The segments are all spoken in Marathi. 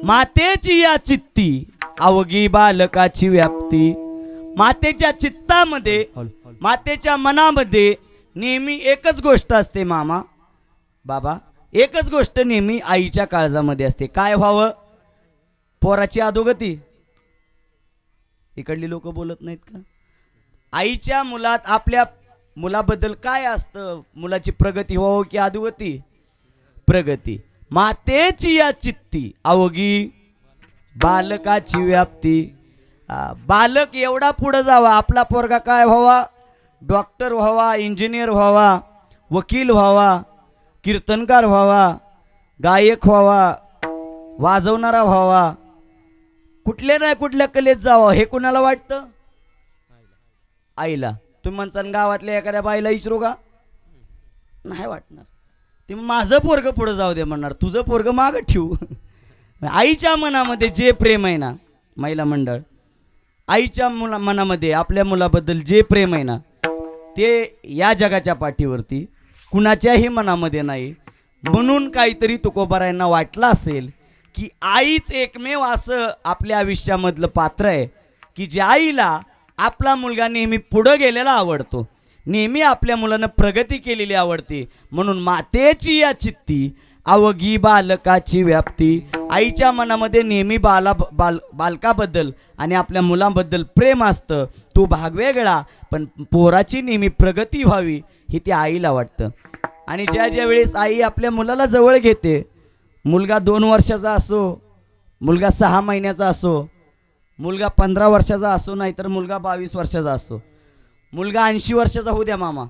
मातेची या चित्ती अवघी बालकाची व्याप्ती. मातेच्या चित्तामध्ये, मातेच्या मनामध्ये नेहमी एकच गोष्ट असते मामा बाबा, एकच गोष्ट नेहमी आईच्या काळजामध्ये असते. काय व्हावं? पोराची अधोगती. इकडली लोक बोलत नाहीत का? आईच्या मुलात, आपल्या मुलाबद्दल काय असतं? मुलाची प्रगती व्हावं की अधोगती? प्रगती. मातेची या चित्ती अवघी बालकाची व्याप्ती. बालक एवढा पुढे जावा, आपला पोरगा काय व्हावा? डॉक्टर व्हावा, इंजिनियर व्हावा, वकील व्हावा, कीर्तनकार व्हावा, गायक व्हावा, वाजवणारा व्हावा, कुठल्या नाही कुठल्या कलेत जावा, हे कुणाला वाटतं? आईला. तुम्ही म्हणसान गावातल्या एखाद्या बाईला विचारू का? नाही वाटणार. ते माझं पोरग पुढे जाऊ दे म्हणणार, तुझं पोरग मागं ठेवू. आईच्या मनामध्ये जे प्रेम आहे ना महिला मंडळ, आईच्या मनामध्ये आपल्या मुलाबद्दल जे प्रेम आहे ना, ते या जगाच्या पाठीवरती कुणाच्याही मनामध्ये नाही. म्हणून काहीतरी तुकोबारायांना वाटलं असेल की आईच एकमेव असं आपल्या आयुष्यामधलं पात्र आहे की ज्या आईला आपला मुलगा नेहमी पुढं गेलेला आवडतो, नेहमी आपल्या मुलानं प्रगती केलेली आवडते. म्हणून मातेची या चित्ती अवघी बालकाची व्याप्ती. आईच्या मनामध्ये नेहमी बालकाबद्दल आणि आपल्या मुलांबद्दल प्रेम असतं. तो भाग वेगळा, पण पोराची नेहमी प्रगती व्हावी हे त्या आईला वाटतं. आणि ज्या ज्या वेळेस आई आपल्या मुलाला जवळ घेते, मुलगा 2 वर्षाचा असो, मुलगा 6 महिन्याचा असो, मुलगा 15 वर्षाचा असो, नाहीतर मुलगा 22 वर्षाचा असो, मुलगा 80 वर्षाचा होऊ द्या मामा,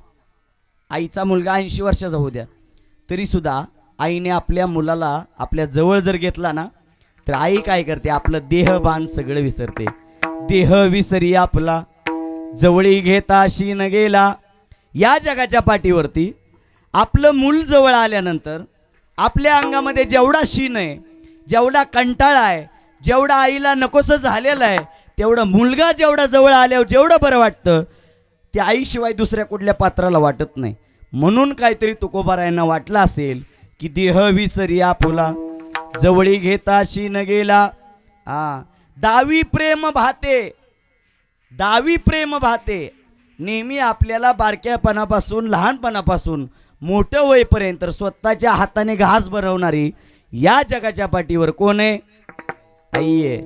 आईचा मुलगा 80 वर्षाचा होऊ द्या, तरीसुद्धा आईने आपल्या मुलाला आपल्या जवळ जर घेतला ना, तर आई काय करते? आपलं देहभान सगळं विसरते. देह विसरी आपला जवळी घेता शीन गेला. या जगाच्या पाठीवरती आपलं मूल जवळ आल्यानंतर आपल्या अंगामध्ये जेवढा शीन आहे, जेवढा कंटाळा आहे, जेवढा आईला नकोसं झालेलं आहे, तेवढं मुलगा जेवढा जवळ आल्यावर जेवढं बरं वाटतं, त्या आईशिवाय दुसऱ्या कुठल्या पात्राला वाटत नाही. म्हणून काहीतरी तुकोबारायांना वाटलं असेल की देह विसरी आपुला जवळी घेता शीन गेला. दावी प्रेम भाते, दावी प्रेम भाते. नेहमी आपल्याला बारक्यापणापासून, लहानपणापासून मोठं होईपर्यंत स्वतःच्या हाताने घास भरवणारी या जगाच्या पाठीवर कोण आहे? आई आहे.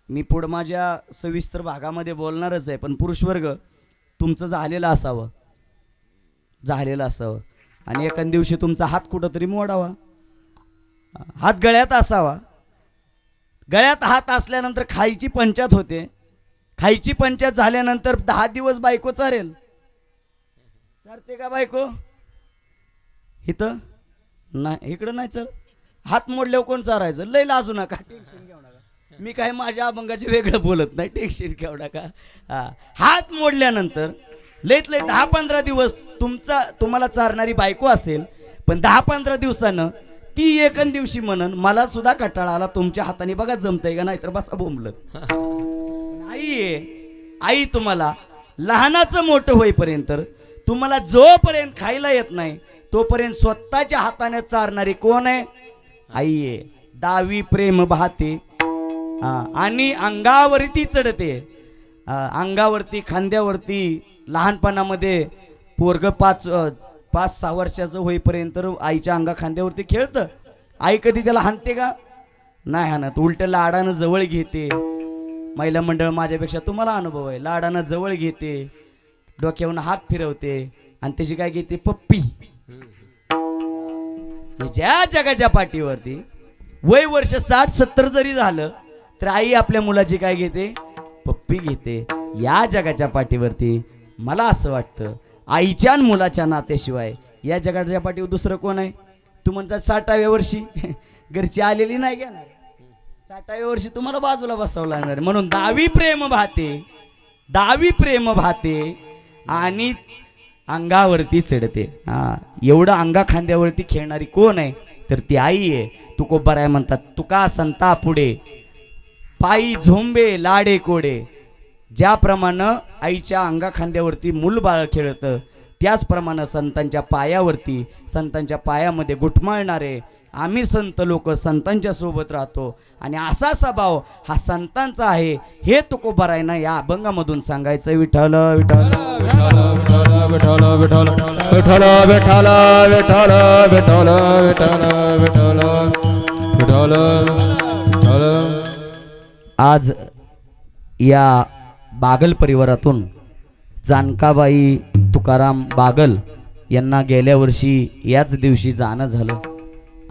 मी पुढं माझ्या सविस्तर भागामध्ये बोलणारच आहे, पण पुरुषवर्ग तुमचं झालेलं असावं, झालेलं असावं. आणि एखाद दिवशी तुमचा हात कुठंतरी मोडावा, हात गळ्यात असावा. गळ्यात हात असल्यानंतर खायची पंचायत होते. खायची पंचायत झाल्यानंतर 10 दिवस बायको चारेल. चारते का बायको? इथं नाही, इकडं नाही चल. हात मोडल्यावर कोण चारायचं? लय लाजू नका, टेन्शन घेऊ नका. मी काय माझ्या अभंगाचे वेगळं बोलत नाही, टेन्शन घेऊ नका. हात मोडल्यानंतर लयत लय 10-15 दिवस तुम्हाला चारणारी बायको असेल, पण 10-15 दिवसानं ती एकन दिवशी म्हणन मला सुद्धा कंटाळा आला, तुमच्या हाताने बघा जमतंय का, नाहीतर बसा बोंबलत. आई आहे. आई तुम्हाला लहानाचं मोठं होईपर्यंत, तुम्हाला जोपर्यंत खायला येत नाही तोपर्यंत स्वतःच्या हाताने चारणारी कोण आहे? आई आहे. दावी प्रेम भाते आणि अंगावरती चढते. अंगावरती, खांद्यावरती. लहानपणामध्ये पोरग 5-6 वर्षाचं होईपर्यंत आईच्या अंगा खांद्यावरती खेळतं. आई कधी त्याला हाणते का? नाही हाणत. उलट लाडानं जवळ घेते. महिला मंडळ माझ्यापेक्षा तुम्हाला अनुभव आहे. लाडानं जवळ घेते, डोक्यावरून हात फिरवते आणि त्याची काय घेते? पप्पी. ज्या जगाच्या पाठीवरती वय वर्ष 60-70 जरी झालं तर आई आपल्या मुलाची काय घेते? पप्पी घेते. या जगाच्या पाठीवरती मला असं वाटतं आईच्या आणि मुलाच्या नात्याशिवाय या जगाच्या पाठीवर दुसरं कोण आहे? तू म्हणतात 60व्या वर्षी घरची आलेली नाही घेणार, 60व्या वर्षी तुम्हाला बाजूला बसावं लागणार. म्हणून दावी प्रेम भाते, दावी प्रेम भाते आणि अंगावरती चढते. एवढं अंगा खांद्यावरती खेळणारी कोण आहे? तर ती आई आहे. तुकोबाराय म्हणतात, तुका संता पुढे पायी झोंबे लाडे कोडे. ज्याप्रमाणे आईच्या अंगा खांद्यावरती मूल बाळ खेळतं, त्याचप्रमाणे संतांच्या पायावरती, संतांच्या पायामध्ये घुटमाळणारे आम्ही संत लोक संतांच्या सोबत राहतो आणि असा स्वभाव हा संतांचा आहे हे तुकोबारायनं या अभंगामधून सांगायचं. विठ्ठल विठ्ठल विठ्ठल विठ्ठल विठ्ठल विठ्ठल विठ्ठल विठ्ठल विठ्ठल विठ्ठल विठ्ठल विठ्ठल. आज या बागल परिवारातून जानकाबाई तुकाराम बागल यांना गेल्या वर्षी याच दिवशी जाणं झालं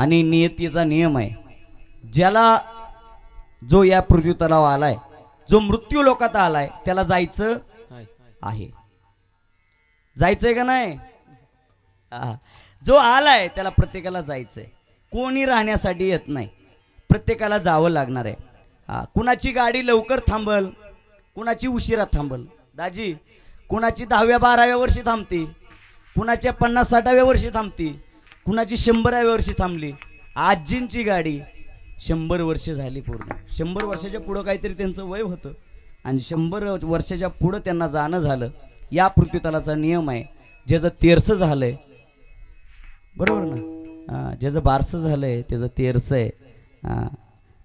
आणि नियतीचा नियम आहे, ज्याला जो या पृथ्वी तलाव आलाय, जो मृत्यू लोकात आलाय त्याला जायचं आहे. जायचंय का नाही? जो आलाय त्याला प्रत्येकाला जायचंय. कोणी राहण्यासाठी येत नाही, प्रत्येकाला जावं लागणार आहे. कुणाची गाडी लवकर थांबल, कुणाची उशिरा थांबल. दाजी, कुणाची 10व्या 12व्या वर्षी थांबती, कुणाच्या 50-60व्या वर्षी थांबती, कुणाची 100व्या वर्षी थांबली. आजींची गाडी 100 वर्ष झाली पूर्ण. 100 वर्षाच्या पुढं काहीतरी त्यांचं वय होतं आणि 100 वर्षाच्या पुढं त्यांना जाणं झालं. या पृथ्वीतलाचा नियम आहे, ज्याचं तेरसं झालंय, बरोबर ना, ज्याचं बारसं झालंय त्याचं तेरसं आहे.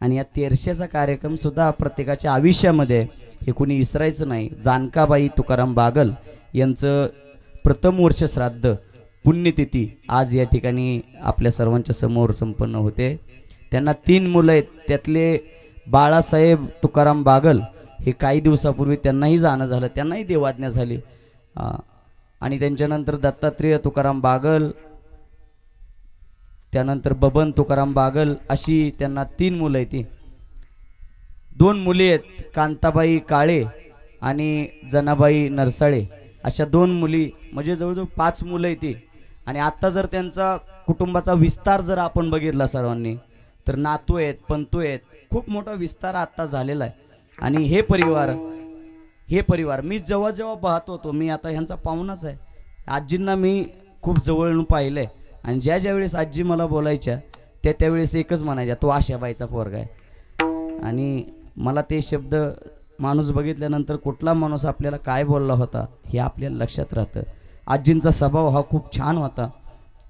आणि या तेरशेचा कार्यक्रम सुद्धा प्रत्येकाच्या आयुष्यामध्ये हे कोणी विसरायचं नाही. जानकाबाई तुकाराम बागल यांचं प्रथम वर्ष श्राद्ध पुण्यतिथी आज या ठिकाणी आपल्या सर्वांच्या समोर संपन्न होते. त्यांना 3 मुलं आहेत, त्यातले बाळासाहेब तुकाराम बागल हे काही दिवसापूर्वी त्यांनाही जाणं झालं, त्यांनाही देवाज्ञा झाली. आणि त्यांच्यानंतर दत्तात्रेय तुकाराम बागल, त्यानंतर बबन तुकाराम बागल, अशी त्यांना 3 मुलं आहेत. 2 मुली आहेत, कांताबाई काळे आणि जनाबाई नरसाळे, अशा 2 मुली, म्हणजे जवळजवळ 5 मुलं आहेत. आणि आत्ता जर त्यांचा कुटुंबाचा विस्तार जर आपण बघितला सर्वांनी, तर नातू आहेत, पंतू आहेत, खूप मोठा विस्तार आत्ता झालेला आहे. आणि हे परिवार मी जेव्हा पाहत होतो, मी आता ह्यांचा पाहुणाच आहे, आजींना मी खूप जवळून पाहिलं आहे. आणि ज्या वेळेस आजी मला बोलायच्या त्यावेळेस एकच म्हणायच्या, तो आशाबाईचा पोरगा आहे. आणि मला ते शब्द माणूस बघितल्यानंतर कुठला माणूस आपल्याला काय बोलला होता हे आपल्याला लक्षात राहतं. आजींचा स्वभाव हा खूप छान होता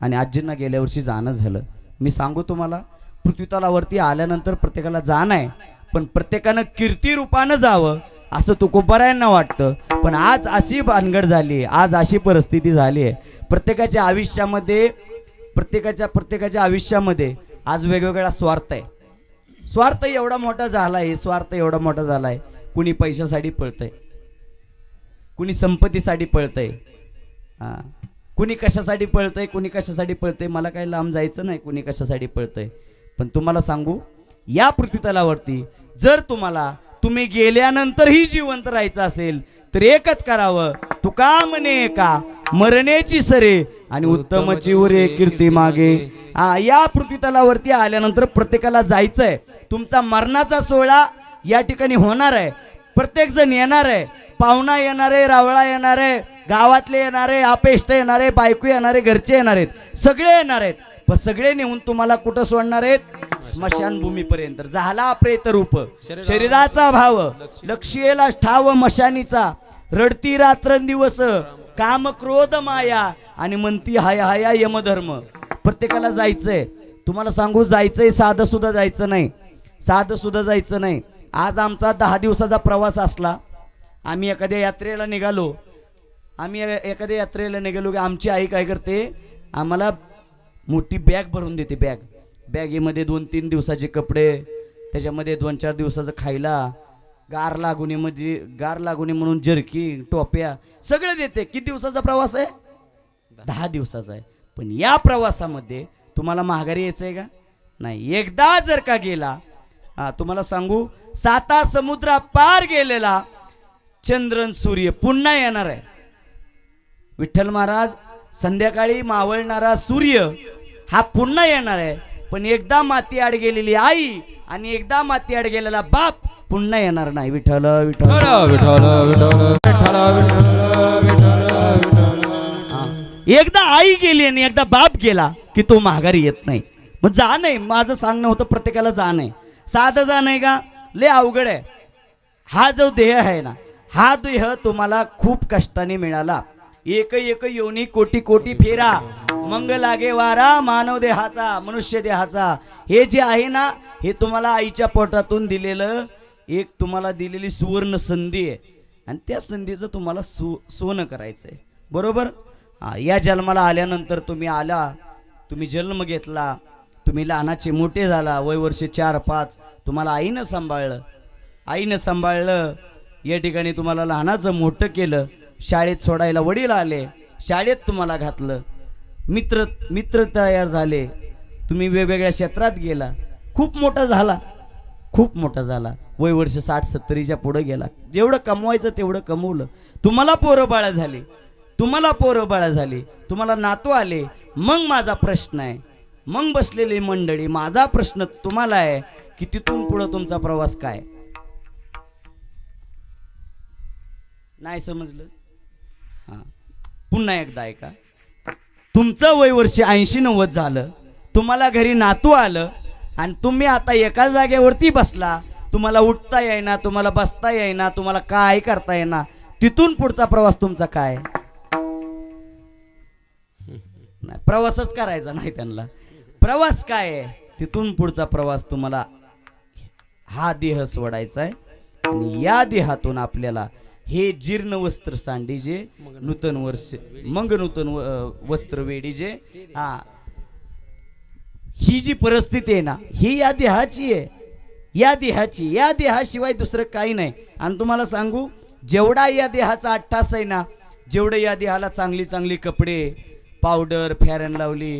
आणि आजींना गेल्या वर्षी जाणं झालं. मी सांगू तुम्हाला, पृथ्वीतलावरती आल्यानंतर प्रत्येकाला जाणं आहे, पण प्रत्येकानं कीर्तिरूपानं जावं असं तुकोबारायांना वाटतं. पण आज अशी भानगड झाली आहे, आज अशी परिस्थिती झाली आहे प्रत्येकाच्या आयुष्यामध्ये, प्रत्येकाच्या आयुष्यामध्ये आज वेगवेगळा स्वार्थ आहे. स्वार्थ एवढा मोठा झाला आहे, कुणी पैशासाठी पळतंय, कुणी संपत्तीसाठी पळतंय, कुणी कशासाठी पळतंय, मला काही लांब जायचं नाही, कुणी कशासाठी पळतंय. पण तुम्हाला सांगू, या पृथ्वीतलावरती जर तुम्ही गेल्यानंतरही जिवंत राहायचं असेल तर एकच करावं, तुका म्हणे का मरण्याची सरे आणि उत्तमची उरे कीर्ती मागे. या पृथ्वीतलावरती आल्यानंतर प्रत्येकाला जायचंय. तुमचा मरणाचा सोहळा या ठिकाणी होणार आहे, प्रत्येक जण येणार आहे, पाहुणा येणार आहे, रावळा येणार आहे, गावातले येणार आहे, आपेष्ट येणार आहे, बायको येणार आहे, घरचे येणार आहेत, सगळे येणार आहेत. पण सगळे नेऊन तुम्हाला कुठं सोडणार आहेत? स्मशानभूमीपर्यंत. झाला प्रेत रूप शरीराचा भाव, लक्ष्येला ठाव मशानीचा, रडती रात्रंदिवस काम क्रोध माया आणि म्हणती हाय हाया यमधर्म. प्रत्येकाला जायचंय. तुम्हाला सांगू, जायचंय, साधं सुद्धा जायचं नाही. आज आमचा 10 दिवसाचा प्रवास असला, आम्ही एखाद्या यात्रेला निघालो की आमची आई काय करते, आम्हाला मोठी बॅग भरून देते. बॅगेमध्ये 2-3 दिवसाचे कपडे, त्याच्यामध्ये 2-4 दिवसाचं खायला, गार लागू नये म्हणून जर्की, टोप्या सगळं देते. किती दिवसाचा प्रवास आहे? 10 दिवसाचा आहे. पण या प्रवासामध्ये तुम्हाला माघारी यायचंय का? नाही. एकदा जर का गेला, तुम्हाला सांगू, 7 समुद्र पार गेलेला चंद्रन सूर्य पुन्हा येणार आहे. विठ्ठल महाराज, संध्याकाळी मावळणारा सूर्य हा पुन्हा येणार आहे. पण एकदा माती आड गेलेली आई आणि एकदा माती आड गेलेला बाप पुन्हा येणार नाही. विठ्ठल विठ्ठल विठ्ठल विठ्ठल विठ्ठल. एकदा आई गेली आणि एकदा बाप गेला की तो माघारी येत नाही. मग जा नाही, माझं सांगणं होतं प्रत्येकाला जा नाही. साधं जा नाही का, लय अवघड आहे. हा जो देह आहे ना, हा देह तुम्हाला खूप कष्टाने मिळाला. एक एक योनी कोटी कोटी फेरा मंग लागे वारा मानव देहाचा मनुष्य देहाचा. हे जे आहे ना हे तुम्हाला आईच्या पोटातून दिलेलं एक तुम्हाला दिलेली सुवर्ण संधी आहे आणि त्या संधीचं तुम्हाला सोनं करायचं आहे. बरोबर. या जन्माला आल्यानंतर तुम्ही जन्म घेतला, तुम्ही लहानाचे मोठे झाला, वय वर्ष 4-5 तुम्हाला आईनं सांभाळलं. या ठिकाणी तुम्हाला लहानाचं मोठं केलं, शाळेत सोडायला वडील आले, शाळेत तुम्हाला घातलं, मित्र तयार झाले, तुम्ही वेगवेगळ्या क्षेत्रात गेला, खूप मोठा झाला, वय वर्ष 60-70च्या पुढे गेला, जेवढं कमवायचं तेवढं कमवलं, तुम्हाला पोरं बाळा झाली, तुम्हाला नातू आले. मग माझा प्रश्न आहे, मग बसलेली मंडळी, माझा प्रश्न तुम्हाला आहे की तिथून पुढं तुमचा प्रवास काय? नाही समजलं? हां, पुन्हा एकदा ऐका. तुमचं वय वर्ष 80-90 झालं, तुम्हाला घरी नातू आलं आणि तुम्ही आता एका जागेवरती बसला, तुम्हाला उठता येईना, तुम्हाला बसता येईना, तुम्हाला काय करता येईना. तिथून पुढचा प्रवास तुमचा काय? नाही, प्रवासच करायचा नाही त्यांना. प्रवास काय आहे? तिथून पुढचा प्रवास तुम्हाला हा देह सोडायचा आहे आणि या देहातून आपल्याला हे जीर्ण वस्त्र सांडी जे नूतन वर्ष मग नूतन वस्त्र वेडी जे ही जी परिस्थिती आहे ना ही या देहाची आहे, या देहाशिवाय दुसरं काही नाही. आणि तुम्हाला सांगू, जेवढा या देहाचा अट्टास आहे ना, जेवढं या देहाला चांगली कपडे, पावडर, फेअर अँड लवली,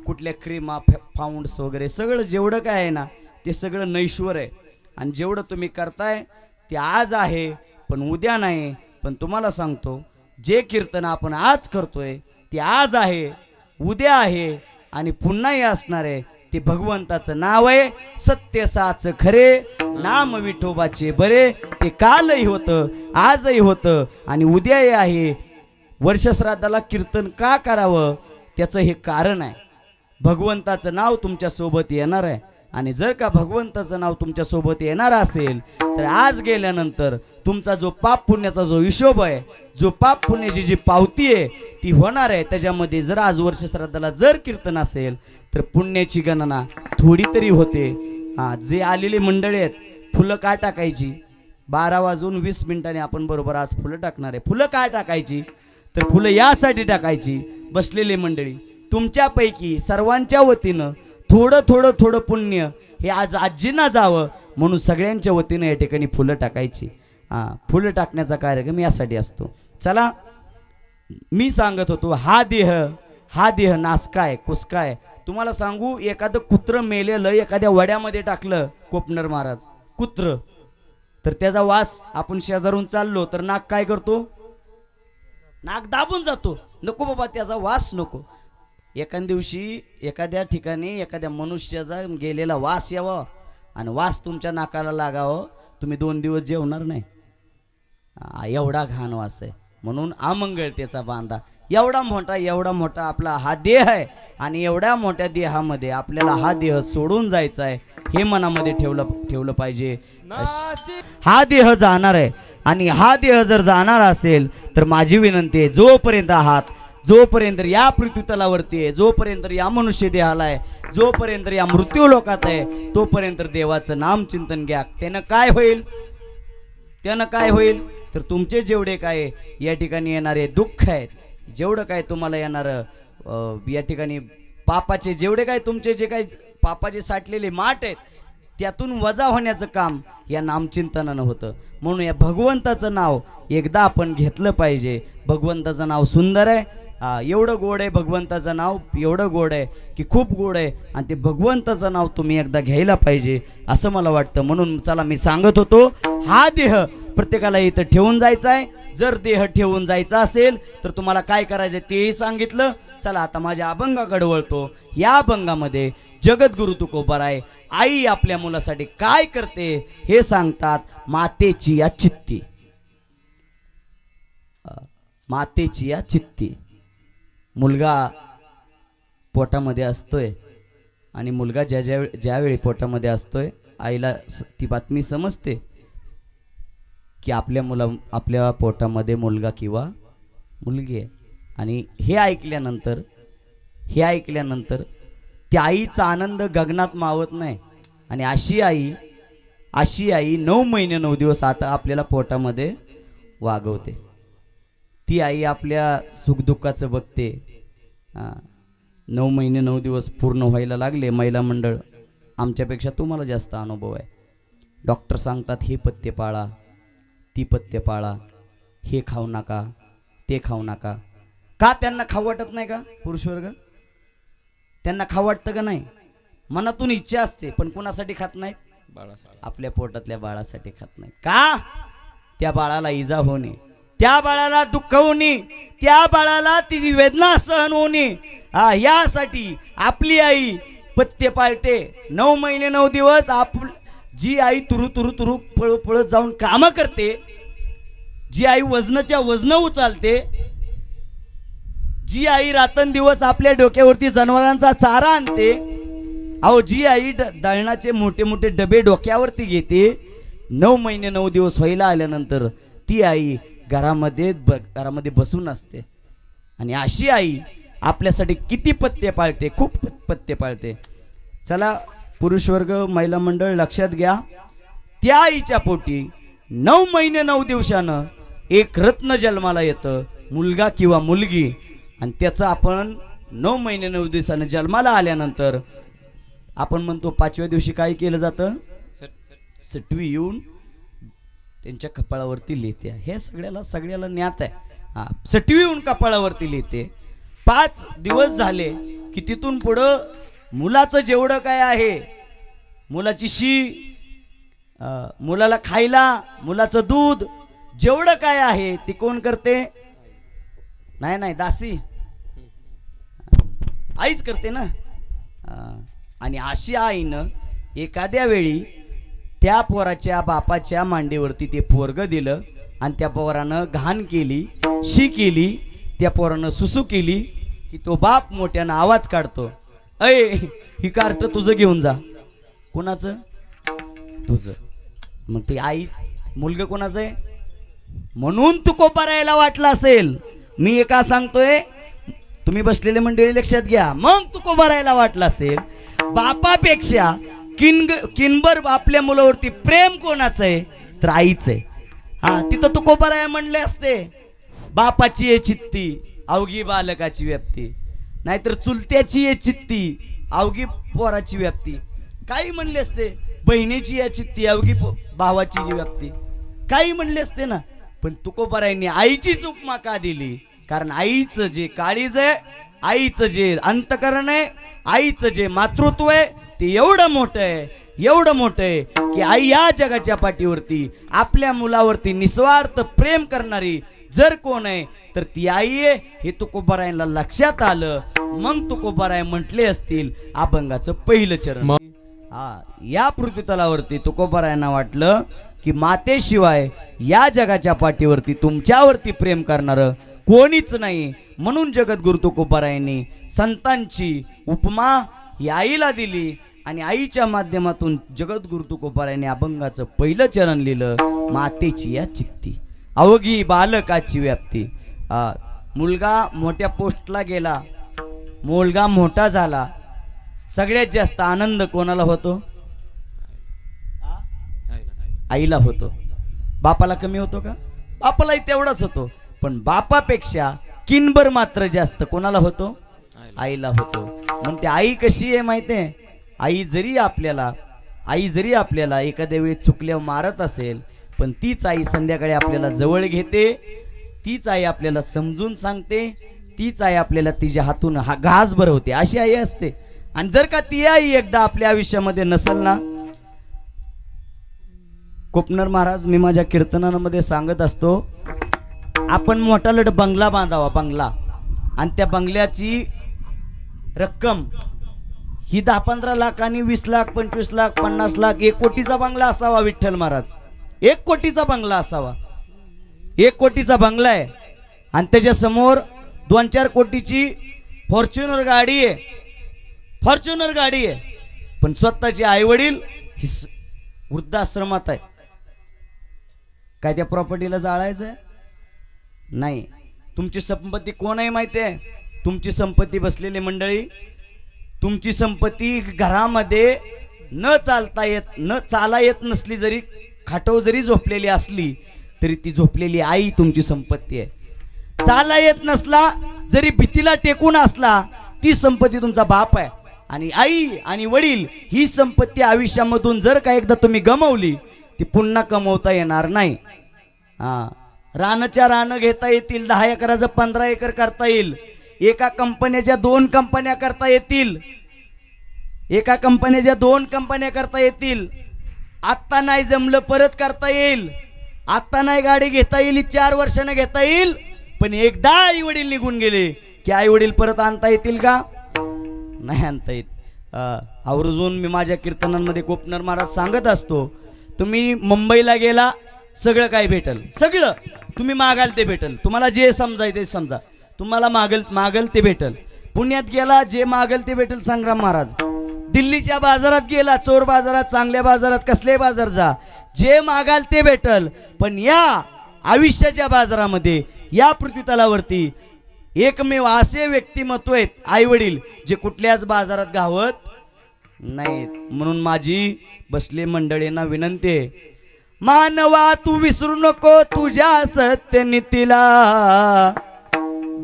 कुठल्या क्रीमा, फाउंड्स वगैरे सगळं जेवढं काय आहे ना ते सगळं नैश्वर आहे. आणि जेवढं तुम्ही करताय ते आज आहे पण उद्या नाही. पण तुम्हाला सांगतो, जे कीर्तन आपण आज करतोय ते आज आहे, उद्या आहे आणि पुन्हाही असणार आहे. ते भगवंताचं नाव आहे, सत्य साच खरे, नाम विठोबाचे बरे. ते कालही होतं, आजही होतं आणि उद्याही आहे. वर्षश्राद्धाला कीर्तन का करावं त्याचं हे कारण आहे. भगवंताचं नाव तुमच्या सोबत येणार आहे आणि जर का भगवंताचं नाव तुमच्या सोबत येणार असेल तर आज गेल्यानंतर तुमचा जो पाप पुण्याचा जो हिशोब आहे, जो पाप पुण्याची जी पावती आहे ती होणार आहे. त्याच्यामध्ये जर आज वर्षश्राद्धाला जर कीर्तन असेल तर पुण्याची गणना थोडी तरी होते. जे आलेली मंडळी आहेत, फुलं का टाकायची? 12:20 आपण बरोबर आज फुलं टाकणार आहे. फुलं का टाकायची? तर फुलं यासाठी टाकायची, बसलेली मंडळी तुमच्यापैकी सर्वांच्या वतीनं थोडं पुण्य हे आज आजींना जावं म्हणून सगळ्यांच्या वतीनं या ठिकाणी फुलं टाकायची. फुलं टाकण्याचा कार्यक्रम यासाठी असतो. चला, मी सांगत होतो, हा देह नासकाय कुसकाय. तुम्हाला सांगू, एखादं कुत्रं मेलेलं एखाद्या वड्यामध्ये टाकलं, कोपनर महाराज कुत्र, तर त्याचा वास आपण शेजारून चाललो तर नाक काय करतो? नाक दाबून जातो. नको बाबा, त्याचा वास नको. एखाद्या दिवशी एखाद्या ठिकाणी एखाद्या मनुष्याचा गेलेला वास यावा आणि वास तुमच्या नाकाला लागावं, तुम्ही 2 दिवस जेवणार नाही. एवढा घाण वास आहे. म्हणून अमंगळतेचा बांधा. एवढा मोठा आपला हा देह आहे आणि एवढ्या मोठ्या देहामध्ये आपल्याला हा देह सोडून जायचा आहे हे मनामध्ये ठेवलं पाहिजे. हा देह जाणार आहे आणि हा देह जर जाणार असेल तर माझी विनंती आहे, जोपर्यंत या पृथ्वीतलावरती आहे, जोपर्यंत या मनुष्य देहाला आहे, जोपर्यंत या मृत्यू लोकात आहे, तोपर्यंत देवाचं नाम चिंतन घ्या. त्यानं काय होईल तर तुमचे जेवढे काय या ठिकाणी येणारे दुःख आहेत, जेवढं काय तुम्हाला येणारं या ठिकाणी पापाचे जेवढे काय तुमचे जे काही पापाचे साठलेले माठ आहेत त्यातून वजा होण्याचं काम या नामचिंतनानं होतं. म्हणून या भगवंताचं नाव एकदा आपण घेतलं पाहिजे. भगवंताचं नाव सुंदर आहे, एवढं गोड आहे भगवंताचं नाव, एवढं गोड आहे की खूप गोड आहे आणि ते भगवंताचं नाव तुम्ही एकदा घ्यायला पाहिजे असं मला वाटतं. म्हणून चला, मी सांगत होतो, हा देह प्रत्येकाला इथं ठेवून जायचा आहे. जर देह ठेवून जायचा असेल तर तुम्हाला काय करायचं तेही सांगितलं. चला, आता माझ्या अभंगाकडे वळतो. या अभंगामध्ये जगद्गुरु तुकोबाराय आई आपल्या मुलासाठी काय करते हे सांगतात. मातेची या चित्ती. मुलगा पोटामध्ये असतोय आणि मुलगा ज्यावेळी पोटामध्ये असतोय, आईला ती बातमी समजते की आपल्या पोटामध्ये मुलगा किंवा मुलगी आहे. आणि हे ऐकल्यानंतर त्या आईचा आनंद गगनात मावत नाही. आणि अशी आई 9 महिने 9 दिवस आता आपल्याला पोटामध्ये वागवते. ती आई आपल्या सुखदुःखाचं बघते. 9 महिने 9 दिवस पूर्ण व्हायला लागले. महिला मंडळ आमच्यापेक्षा तुम्हाला जास्त अनुभव आहे. डॉक्टर सांगतात हे पथ्य पाळा, ती पथ्य पाळा, हे खाऊ नका, ते खाऊ नका. का त्यांना खाऊ वाटत नाही का? पुरुष वर्ग त्यांना खाऊ वाटतं का नाही? मनातून इच्छा असते, पण कुणासाठी खात नाहीत? आपल्या पोटातल्या बाळासाठी खात नाहीत. का? त्या बाळाला इजा होणे, त्या बाळाला दुःख होणे, त्या बाळाला तिची वेदना सहन होणे, यासाठी आपली आई पथ्य पाळते. 9 महिने 9 दिवस जी आई तुरु पळत जाऊन कामं करते, जी आई वजनाच्या वजन उचलते, जी आई रात्रंदिवस आपल्या डोक्यावरती जनावरांचा चारा आणते, जी आई दळणाचे मोठे मोठे डबे डोक्यावरती घेते, 9 महिने 9 दिवस व्हायला आल्यानंतर ती आई घरामध्ये बसून असते. आणि अशी आई आपल्यासाठी किती पथ्य पाळते, खूप पथ्य पाळते. चला पुरुष वर्ग, महिला मंडळ लक्षात घ्या. त्या आईच्या पोटी 9 महिने 9 दिवसानं एक रत्न जन्माला येतं, मुलगा किंवा मुलगी. आणि त्याचं आपण 9 महिने 9 दिवसानं जन्माला आल्यानंतर आपण म्हणतो 5व्या दिवशी काय केलं जातं? सटवी येऊन त्यांच्या कपाळावरती लिहिते. हे सगळ्याला ज्ञात आहे. सटवी येऊन कपाळावरती लिहिते. 5 दिवस झाले की तिथून पुढं मुलाचं जेवढं काय आहे, मुलाची शी, मुलाला खायला, मुलाचं दूध जेवढं काय आहे ते कोण करते? नाही दासी, आईच करते ना. आणि अशी आईनं एखाद्या वेळी त्या पोराच्या बापाच्या मांडीवरती ते पोरग दिलं आणि त्या पोरानं घाण केली, शी केली, त्या पोरानं सुसू केली की तो बाप मोठ्यानं आवाज काढतो, अय ही कार्ट तुझं घेऊन जा. कोणाचं? तुझं. मग ते आई, मुलगा कोणाचं आहे? म्हणून तू कोपारायला वाटला असेल. मी एका सांगतोय, तुम्ही बसलेले मंडळी लक्षात घ्या. मग तू कोपारायला वाटला असेल, बापापेक्षा किनबर आपल्या मुलावरती प्रेम कोणाचं आहे? तर आईच आहे. तिथं तू कोपाराया म्हणले असते, बापाची आहे चित्ती अवघी बालकाची व्याप्ती, नाहीतर चुलत्याची आहे चित्ती अवघी पोराची व्याप्ती. काही म्हणले असते, बहिणीची आहे चित्ती अवघी भावाची जी व्याप्ती, काही म्हणले असते ना. पण तुकोबारायांनी आईचीच उपमा का दिली? कारण आईचं जे काळीज आहे, आईचं जे अंतकरण आहे, आईचं जे मातृत्व आहे ते एवढं मोठं आहे की आई या जगाच्या पाठीवरती आपल्या मुलावरती निस्वार्थ प्रेम करणारी जर कोण आहे तर ती आई आहे. हे तुकोबारायांना लक्षात आलं. मग तुकोबाराय म्हटले असतील अभंगाचं पहिलं चरण. या पृथ्वीतलावरती तुकोबारायांना वाटलं की मातेशिवाय या जगाच्या पाठीवरती तुमच्यावरती प्रेम करणारं कोणीच नाही. म्हणून जगद्गुरु तुकोबारायांनी संतांची उपमा ही आईला दिली आणि आईच्या माध्यमातून जगद्गुरु तुकोबारायांनी अभंगाचं पहिलं चरण लिहिलं, मातेची या चित्ती अवघी बालकाची व्याप्ती. मुलगा मोठ्या पोस्टला गेला, मुलगा मोठा झाला, सगळ्यात जास्त आनंद कोणाला होतो? आईला होतो. बापाला कमी होतो का? बापालाही तेवढाच होतो. पण बापापेक्षा किनबर मात्र जास्त कोणाला होतो? आईला होतो. म्हणते आई कशी आहे माहिती आहे? आई जरी आपल्याला एखाद्या वेळी चुकल्यावर मारत असेल, पण तीच आई संध्याकाळी आपल्याला जवळ घेते, तीच आई आपल्याला समजून सांगते, तीच आई आपल्याला तिच्या हातून घास भरवते. अशी आई असते. आणि जर का ती आई एकदा आपल्या आयुष्यामध्ये नसेल ना, कोपनर महाराज, मी माझ्या कीर्तनामध्ये सांगत असतो, आपण मोठा लढ बंगला बांधावा, बंगला, आणि त्या बंगल्याची रक्कम ही 10-15 लाख आणि 20 लाख 25 लाख 50 लाख 1 कोटीचा बंगला असावा. विठ्ठल महाराज 1 कोटीचा बंगला असावा. 1 कोटीचा बंगला आहे आणि त्याच्या समोर 2-4 कोटीची फॉर्च्युनर गाडी आहे. फॉर्च्युनर गाडी आहे, पण स्वतःचे आई वडील वृद्धाश्रमात आहे. काय त्या प्रॉपर्टीला जाळायचं नाही. तुमची संपत्ती कोण आहे माहिती आहे? तुमची संपत्ती बसलेली मंडळी, तुमची संपत्ती घरामध्ये न चाला येत नसली, जरी खाटव जरी झोपलेली असली तरी ती झोपलेली आई तुमची संपत्ती आहे. चाला येत नसला जरी भीतीला टेकून असला ती संपत्ती तुमचा बाप आहे. आणि आई आणि वडील ही संपत्ती आयुष्यामधून जर का एकदा तुम्ही गमावली ती पुन्हा कमवता येणार नाही. रानाच्या रानं घेता येतील, 10 एकराचं 15 एकर करता येईल, एका कंपन्याच्या 2 कंपन्या करता येतील, एका कंपन्याच्या 2 कंपन्या करता येतील. आत्ता नाही जमलं परत करता येईल, आत्ता नाही गाडी घेता येईल 4 वर्षानं घेता येईल. पण एकदा आई वडील निघून गेले की आई वडील परत आणता येतील का? नाही आणता येत. आवर्जून मी माझ्या कीर्तनांमध्ये कोपनर महाराज सांगत असतो, तुम्ही मुंबईला गेला सगळं काय भेटल, सगळं तुम्ही मागाल ते भेटल, तुम्हाला जे समजाय ते समजा, तुम्हाला मागल ते भेटल. पुण्यात गेला जे मागल ते भेटल संग्राम महाराज. दिल्लीच्या बाजारात गेला, चोर बाजारात, चांगल्या बाजारात, कसले बाजार जा, जे मागाल ते भेटल. पण या आयुष्याच्या बाजारामध्ये, या पृथ्वीतलावरती एकमेव असे व्यक्तिमत्व आहेत आई वडील जे कुठल्याच बाजारात गावत नाहीत. म्हणून माझी बसले मंडळींना विनंती आहे, मानवा तू विसरू नको तुझ्या सत्यनीतीला,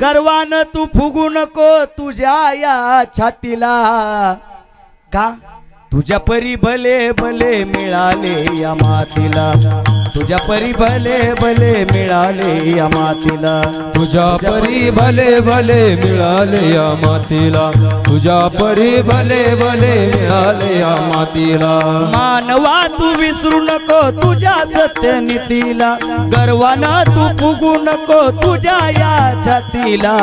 गर्वानं तू फुगू नको तुझ्या या छातीला. का? तुझ्या परी भले भले मिळाले या मातीला, तुझ्या परी भले भले मिळाले या मातीला, तुझ्या परी भले भले मिळाले या मातीला, तुझ्या परी भले भले मिळाले या मातीला. मानवा तू विसरू नको तुझ्या सत्यनीतीला, गर्वानं तू फुगू नको तुझ्या या छातीला.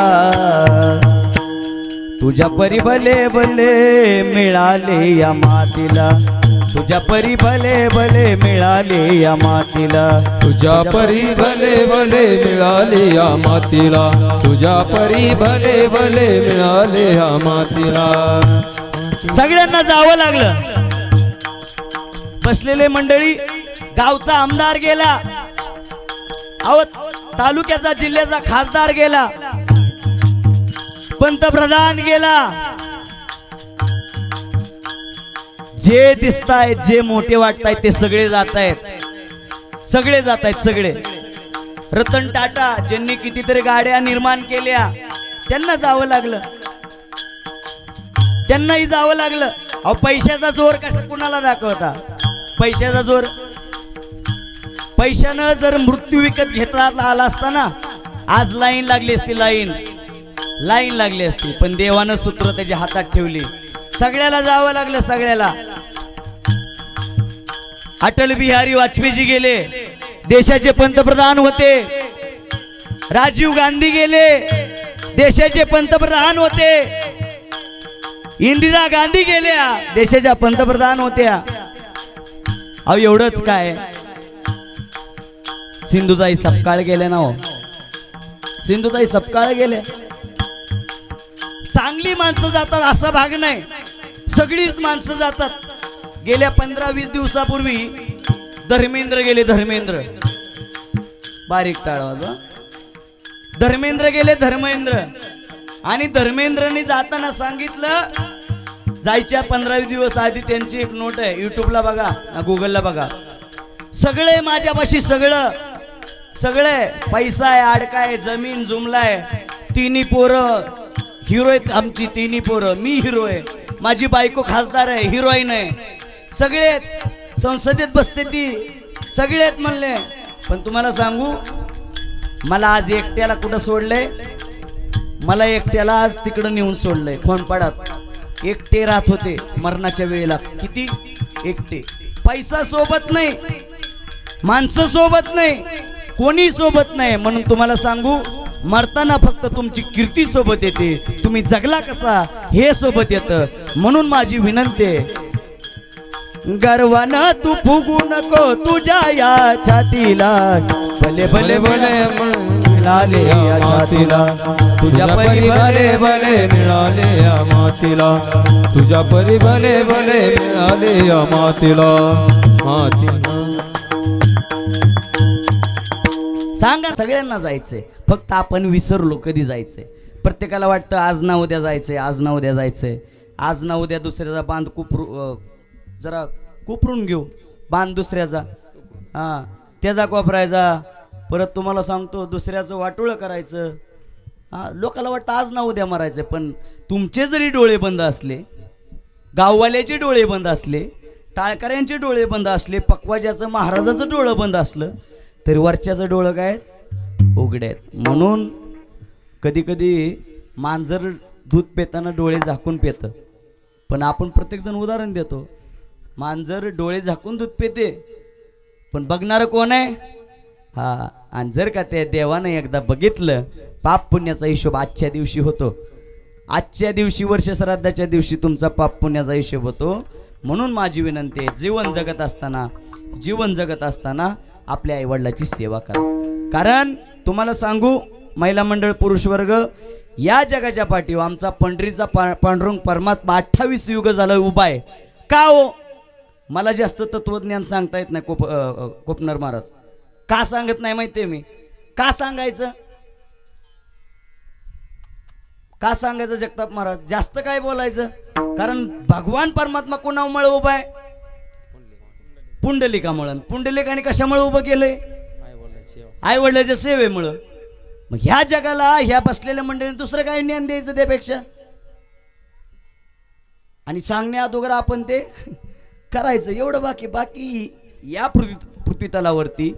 तुझ्या परी भले भले मिळाले या मातीला, तुझ्या परी भले भले मिळाले या मातीला, तुझ्या परी भले भले मिळाले या मातीला, तुझ्या परी भले भले मिळाले या मातीला. सगळ्यांना जावं लागलं. बसलेले मंडळी, गावचा आमदार गेला, अहो तालुक्याचा जिल्ह्याचा खासदार गेला, पंतप्रधान गेला. जे दिसतायत, जे मोठे वाटतायत ते सगळे जात आहेत, सगळे जात आहेत, सगळे. रतन टाटा ज्यांनी कितीतरी गाड्या निर्माण केल्या त्यांना जावं लागलं, त्यांनाही जावं लागलं. अहो पैशाचा जोर कसा कुणाला दाखवता? पैशाचा जोर, पैशानं जर मृत्यू विकत घेता आला असता ना, आज लाईन लागली असती, लाईन लागली असती. पण देवानं सूत्र त्याच्या हातात ठेवली, सगळ्याला जावं लागलं, सगळ्याला. अटल बिहारी वाजपेयीजी गेले, देशाचे पंतप्रधान होते. राजीव गांधी गेले, देशाचे पंतप्रधान होते. इंदिरा गांधी गेल्या, देशाच्या पंतप्रधान होत्या. अहो एवढंच काय, सिंधुताई सपकाळ गेले ना हो, सिंधुताई सपकाळ गेले. चांगली माणसं जातात असा भाग नाही, सगळीच माणसं जातात. गेल्या 15-20 दिवसापूर्वी धर्मेंद्र गेले, धर्मेंद्र, बारीक टाळवा, धर्मेंद्र गेले, धर्मेंद्र. आणि धर्मेंद्रने जाताना सांगितलं, जायच्या 15-20 दिवस आधी त्यांची एक नोट आहे, युट्यूबला बघा, गुगलला बघा, सगळे माझ्यापाशी, सगळं सगळे, पैसा आहे, अडका आहे, जमीन जुमलाय, तिन्ही पोरं हिरो आहेत आमची, तिन्ही पोरं, मी हिरो आहे, माझी बायको खासदार आहे, हिरोईन आहे, सगळे संसदेत बसते ती, सगळेत म्हणले. पण तुम्हाला सांगू, मला आज एकट्याला कुठं सोडलंय? मला एकट्याला आज तिकडं नेऊन सोडलंय, खोनपाडात. एकटे राहत होते मरणाच्या वेळेला, किती एकटे, पैसा सोबत नाही, माणसं सोबत नाही, कोणी सोबत नाही. म्हणून तुम्हाला सांगू, मरताना फक्त तुमची कीर्ती सोबत येते, तुम्ही जगला कसा हे सोबत येतं. म्हणून माझी विनंती आहे, गर्वानं तू फुगू नको तुझ्या या छातीला, भले भले भले मिळाले या छातीला, तुझ्या परी भले भले मिळाले या मातीला, तुझ्या परी भले भले मिळाले या मातीला, मातीला. सांगा, सगळ्यांना जायचंय, फक्त आपण विसरलो कधी जायचंय. प्रत्येकाला वाटतं आज ना उद्या जायचंय, आज ना उद्या जायचंय, आज ना उद्या दुसऱ्याचा बांध जरा कुपरून घेऊ बांध दुसऱ्याचा, हां त्याचा कोपरायचा, परत तुम्हाला सांगतो दुसऱ्याचं वाटोळं करायचं. हां लोकाला वाटतं आज ना उद्या मारायचं, पण तुमचे जरी डोळे बंद असले, गाववाल्याचे डोळे बंद असले, टाळकऱ्यांचे डोळे बंद असले, पकवाजाचं महाराजाचं डोळं बंद असलं, तरी वरच्याचं डोळं काय उघडे आहेत. म्हणून कधी कधी मांजर दूध पिताना डोळे झाकून पितं, पण आपण प्रत्येकजण उदाहरण देतो, मांजर डोळे झाकून दूध पिते, पण बघणारं कोण आहे? हा, आणि जर का त्या देवानं एकदा बघितलं, पाप पुण्याचा हिशोब आजच्या दिवशी होतो. आजच्या दिवशी वर्ष श्राद्धाच्या दिवशी तुमचा पाप पुण्याचा हिशोब होतो. म्हणून माझी विनंती आहे, जीवन जगत असताना आपल्या आईवडिलाची सेवा करा. कारण तुम्हाला सांगू, महिला मंडळ, पुरुष वर्ग, या जगाच्या पाठीवर आमचा पंढरीचा पांडुरंग परमात्मा 28 युग झालं उभा आहे. का हो? मला जास्त तत्वज्ञान सांगता येत नाही कोपनर महाराज. का सांगत नाही माहितीये मी? का सांगायचं जगताप महाराज? जास्त काय बोलायचं? कारण भगवान परमात्मा कोणामुळे उभा आहे? पुंडलिकामुळे. पुंडलिकाने कशामुळे उभं केलंय? आई वडिलाच्या सेवेमुळं. मग ह्या जगाला, ह्या बसलेल्या मंडळीने दुसरं काय ज्ञान द्यायचं त्यापेक्षा? आणि सांगण्या अगोदर आपण ते करायचं एवढं. बाकी या पृथ्वी तलावरती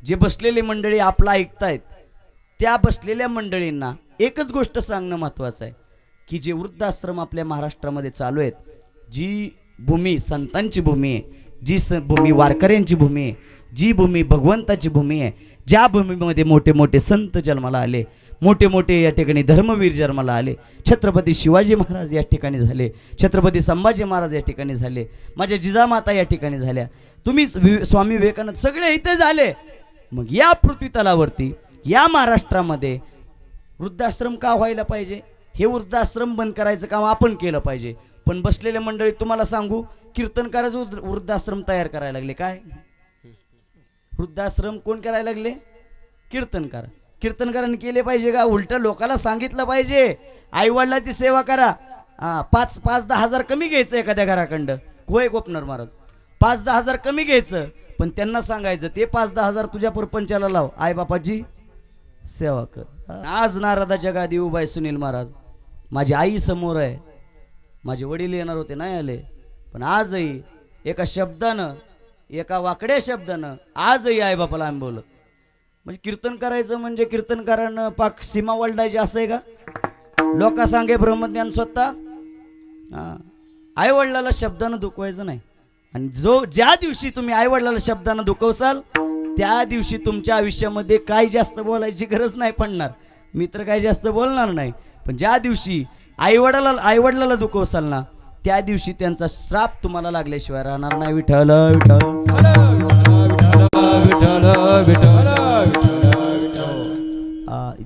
जे बसलेले मंडळी आपलं ऐकतायत, त्या बसलेल्या मंडळींना एकच गोष्ट सांगणं महत्त्वाचं आहे की जे वृद्धाश्रम आपल्या महाराष्ट्रामध्ये चालू आहेत, जी भूमी संतांची भूमी आहे, जी भूमी वारकऱ्यांची भूमी आहे, जी भूमी भगवंताची भूमी आहे, ज्या भूमीमध्ये मोठे मोठे संत जन्माला आले, मोठे मोठे या ठिकाणी धर्मवीर जन्माला आले, छत्रपती शिवाजी महाराज या ठिकाणी झाले, छत्रपती संभाजी महाराज या ठिकाणी झाले, माझ्या जिजामाता या ठिकाणी झाल्या, तुम्ही स्वामी विवेकानंद सगळे इथे झाले. मग या पृथ्वी तलावरती, या महाराष्ट्रामध्ये वृद्धाश्रम का व्हायला पाहिजे? हे वृद्धाश्रम बंद करायचं काम आपण केलं पाहिजे. पण बसलेल्या मंडळी तुम्हाला सांगू, कीर्तनकाराचं वृद्धाश्रम तयार करायला लागले. काय वृद्धाश्रम कोण करायला लागले? कीर्तनकारांनी केले पाहिजे का? उलट लोकांना सांगितलं पाहिजे, आईवडिलाची सेवा करा. 5-10 हजार कमी घ्यायचं एखाद्या घराखंड. कोय कोपनर महाराज 5-10 हजार कमी घ्यायचं, पण त्यांना सांगायचं ते 5-10 हजार तुझ्या परपंचाला लाव, आईबापाची सेवा कर. आज नारदाच्या गादी उभा आहे सुनील महाराज. माझी आई समोर आहे, माझे वडील येणार होते, नाही आले, पण आजही एका शब्दानं, एका वाकड्या शब्दानं आजही आईबापाला आम्ही बोलत. म्हणजे कीर्तन करायचं म्हणजे कीर्तनकारानं पाक सीमा वळडायची असं आहे का? लोका सांगे ब्रह्मज्ञान स्वतः. आईवडिलाला शब्दानं दुखवायचं नाही. आणि ज्या दिवशी तुम्ही आईवडिलाला शब्दानं दुखवसाल, त्या दिवशी तुमच्या आयुष्यामध्ये काय जास्त बोलायची गरज नाही पडणार. मी तर काय जास्त बोलणार नाही, पण ज्या दिवशी आईवडिलाला दुखवसाल ना, त्या दिवशी त्यांचा श्राप तुम्हाला लागल्याशिवाय राहणार नाही. विठ्ठल विठ्ठल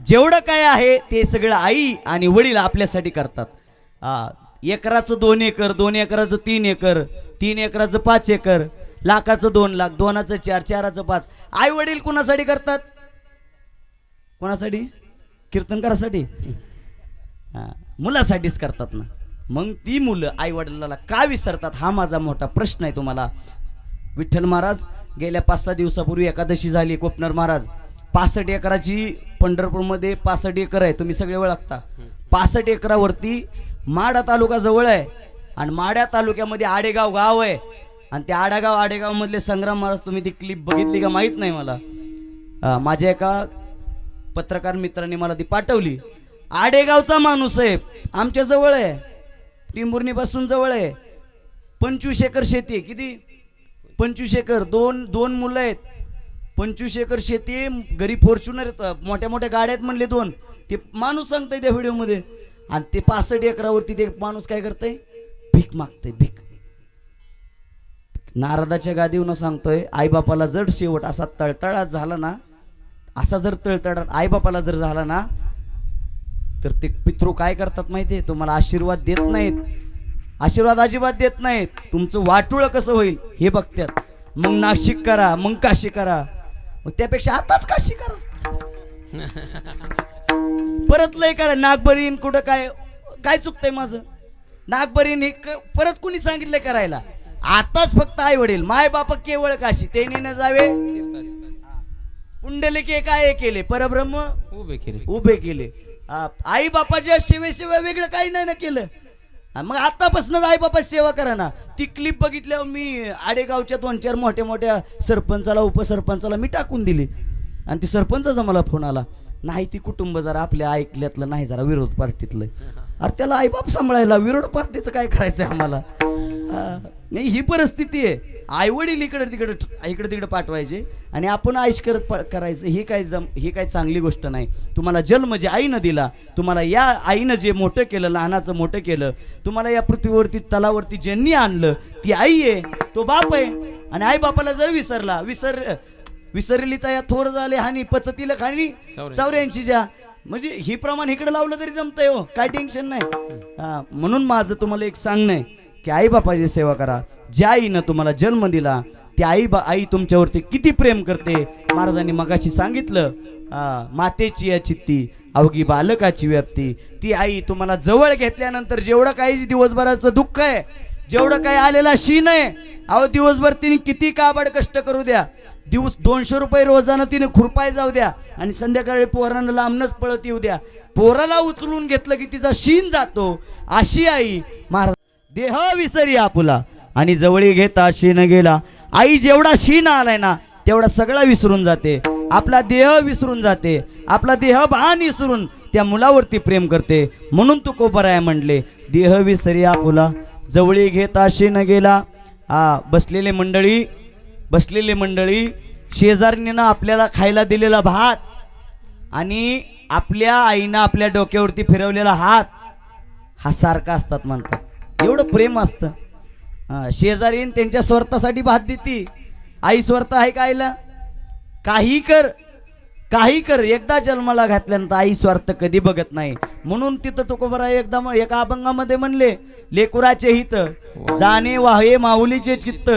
जेवढं काय आहे ते सगळं आई आणि वडील आपल्यासाठी करतात. एकराचं 2 एकर, 2 एकराचं 3 एकर, 3 एकराचं 5 एकर, लाखाचं 2 लाख, 2चं 4, 4चं 5. आई वडील कुणासाठी करतात? कोणासाठी? कीर्तनकारासाठी? मुलासाठीच करतात ना. मग ती मुलं आई वडिलाला का विसरतात, हा माझा मोठा प्रश्न आहे तुम्हाला. विठ्ठल महाराज गेल्या 5-6 दिवसापूर्वी एकादशी झाली. कोपनर महाराज 65 एकराची, पंढरपूरमध्ये 65 एकर आहे, तुम्ही सगळे ओळखता. 65 एकरावरती माढा तालुका जवळ आहे, आणि माढ्या तालुक्यामध्ये आडेगाव गाव आहे. आणि त्या आडेगाव मधले संग्राम महाराज, तुम्ही ती क्लिप बघितली का माहीत नाही मला. माझ्या एका पत्रकार मित्राने मला ती पाठवली. आडेगावचा माणूस आहे, आमच्या जवळ आहे, टिंबुर्णीपासून जवळ आहे. 25 एकर शेती आहे. किती? 25 एकर. दोन मुलं आहेत. 25 एकर शेती, घरी फॉर्च्युनर, मोठ्या मोठ्या गाड्यात म्हणले 2. ते माणूस सांगताय त्या व्हिडिओमध्ये. आणि ते 65 एकरावरती ते माणूस काय करतंय? भीक मागतंय, भीक. नारदाच्या गादीवरून सांगतोय, आईबापाला जर शेवट असा तळतळात झाला ना, असा जर तळतळाट आईबापाला जर झाला ना, तर ते पितृ काय करतात माहिती आहे? तुम्हाला आशीर्वाद देत नाहीत, आशीर्वाद अजिबात देत नाहीत. तुमचं वाटुळं कसं होईल हे बघतात. मग नाशिक करा, मग काशी करा, मग त्यापेक्षा आताच काशी करा. परत लय करा. नागबरीन कुठं काय काय चुकतंय माझं? नागबरीन हे परत कुणी सांगितलंय करायला? आताच फक्त आई वडील माय बाप केवळ काशी त्यांनी न जावे. पुंडलिके काय केले? परब्रह्म उभे केले. आई बापाच्या सेवेशिवाय वेगळं काही नाही ना केलं. मग आतापासूनच आई बापाची सेवा करा ना. ती क्लिप बघितल्यावर मी आडेगावच्या 2-4 मोठ्या मोठ्या सरपंचाला उपसरपंचाला मी टाकून दिली. आणि ती सरपंचाचा मला फोन आला, नाही ती कुटुंब जरा आपल्या ऐकल्यातलं नाही, जरा विरोध पार्टीतलं. अरे त्याला आईबाप सांभाळायला विरोध पार्टीचं काय करायचंय आम्हाला? नाही, ही परिस्थिती आहे. आई वडील इकडे तिकडे पाठवायचे आणि आपण आईश करत करायचं. ही काय चांगली गोष्ट नाही. तुम्हाला जन्म जे आईनं दिला, तुम्हाला या आईनं जे मोठं केलं, लहानाचं मोठं केलं, तुम्हाला या पृथ्वीवरती तलावरती ज्यांनी आणलं ती आई आहे, तो बाप आहे. आणि आई बापाला जर विसरली तर या थोर झाले हानी पचतीला खाणी 84 ज्या. म्हणजे ही प्रमाण इकडे लावलं तरी जमतंय हो, काय टेन्शन नाही. म्हणून माझं तुम्हाला एक सांगणं आहे की आई बापाची सेवा करा. ज्या आईनं तुम्हाला जन्म दिला ती आई तुमच्यावरती किती प्रेम करते. महाराजांनी मगाशी सांगितलं, मातेची या चित्ती अवघी बालकाची व्याप्ती. ती आई तुम्हाला जवळ घेतल्यानंतर जेवढं काही दिवसभराचं दुःख आहे, जेवढं काही आलेला शीन आहे, अहो दिवसभर तिने किती काबाड कष्ट करू द्या, 200 रुपये रोजानं तिने खुरपाय जाऊ द्या आणि संध्याकाळी पोरांना लांबनच पळत येऊ द्या, पोराला उचलून घेतलं की तिचा शीन जातो. अशी आई महाराज देह विसरी आपुला आणि जवळी घेता शीन गेला. आई जेवढा शीन आलाय ना तेवढा सगळा विसरून जाते. आपला देह विसरून जाते, आपला देह भान विसरून त्या मुलावरती प्रेम करते. म्हणून तुकोबराय म्हणले, देह विसरी आपुला जवळी घेता शीन गेला. बसलेले मंडळी शेजारीनं आपल्याला खायला दिलेला भात आणि आपल्या आईनं आपल्या डोक्यावरती फिरवलेला हात हा सारखा असतात म्हणतात. एवढं प्रेम असतं. शेजारीन त्यांच्या स्वार्थासाठी भात देती. आई स्वार्थ आहे का आईला? काही कर एकदा जन्माला घातल्यानंतर आई स्वार्थ कधी बघत नाही. म्हणून तिथं तुकोबराय एकदम एका अभंगामध्ये म्हणले, लेकुराचे हित जाणे वाहे माऊलीचे चित्त,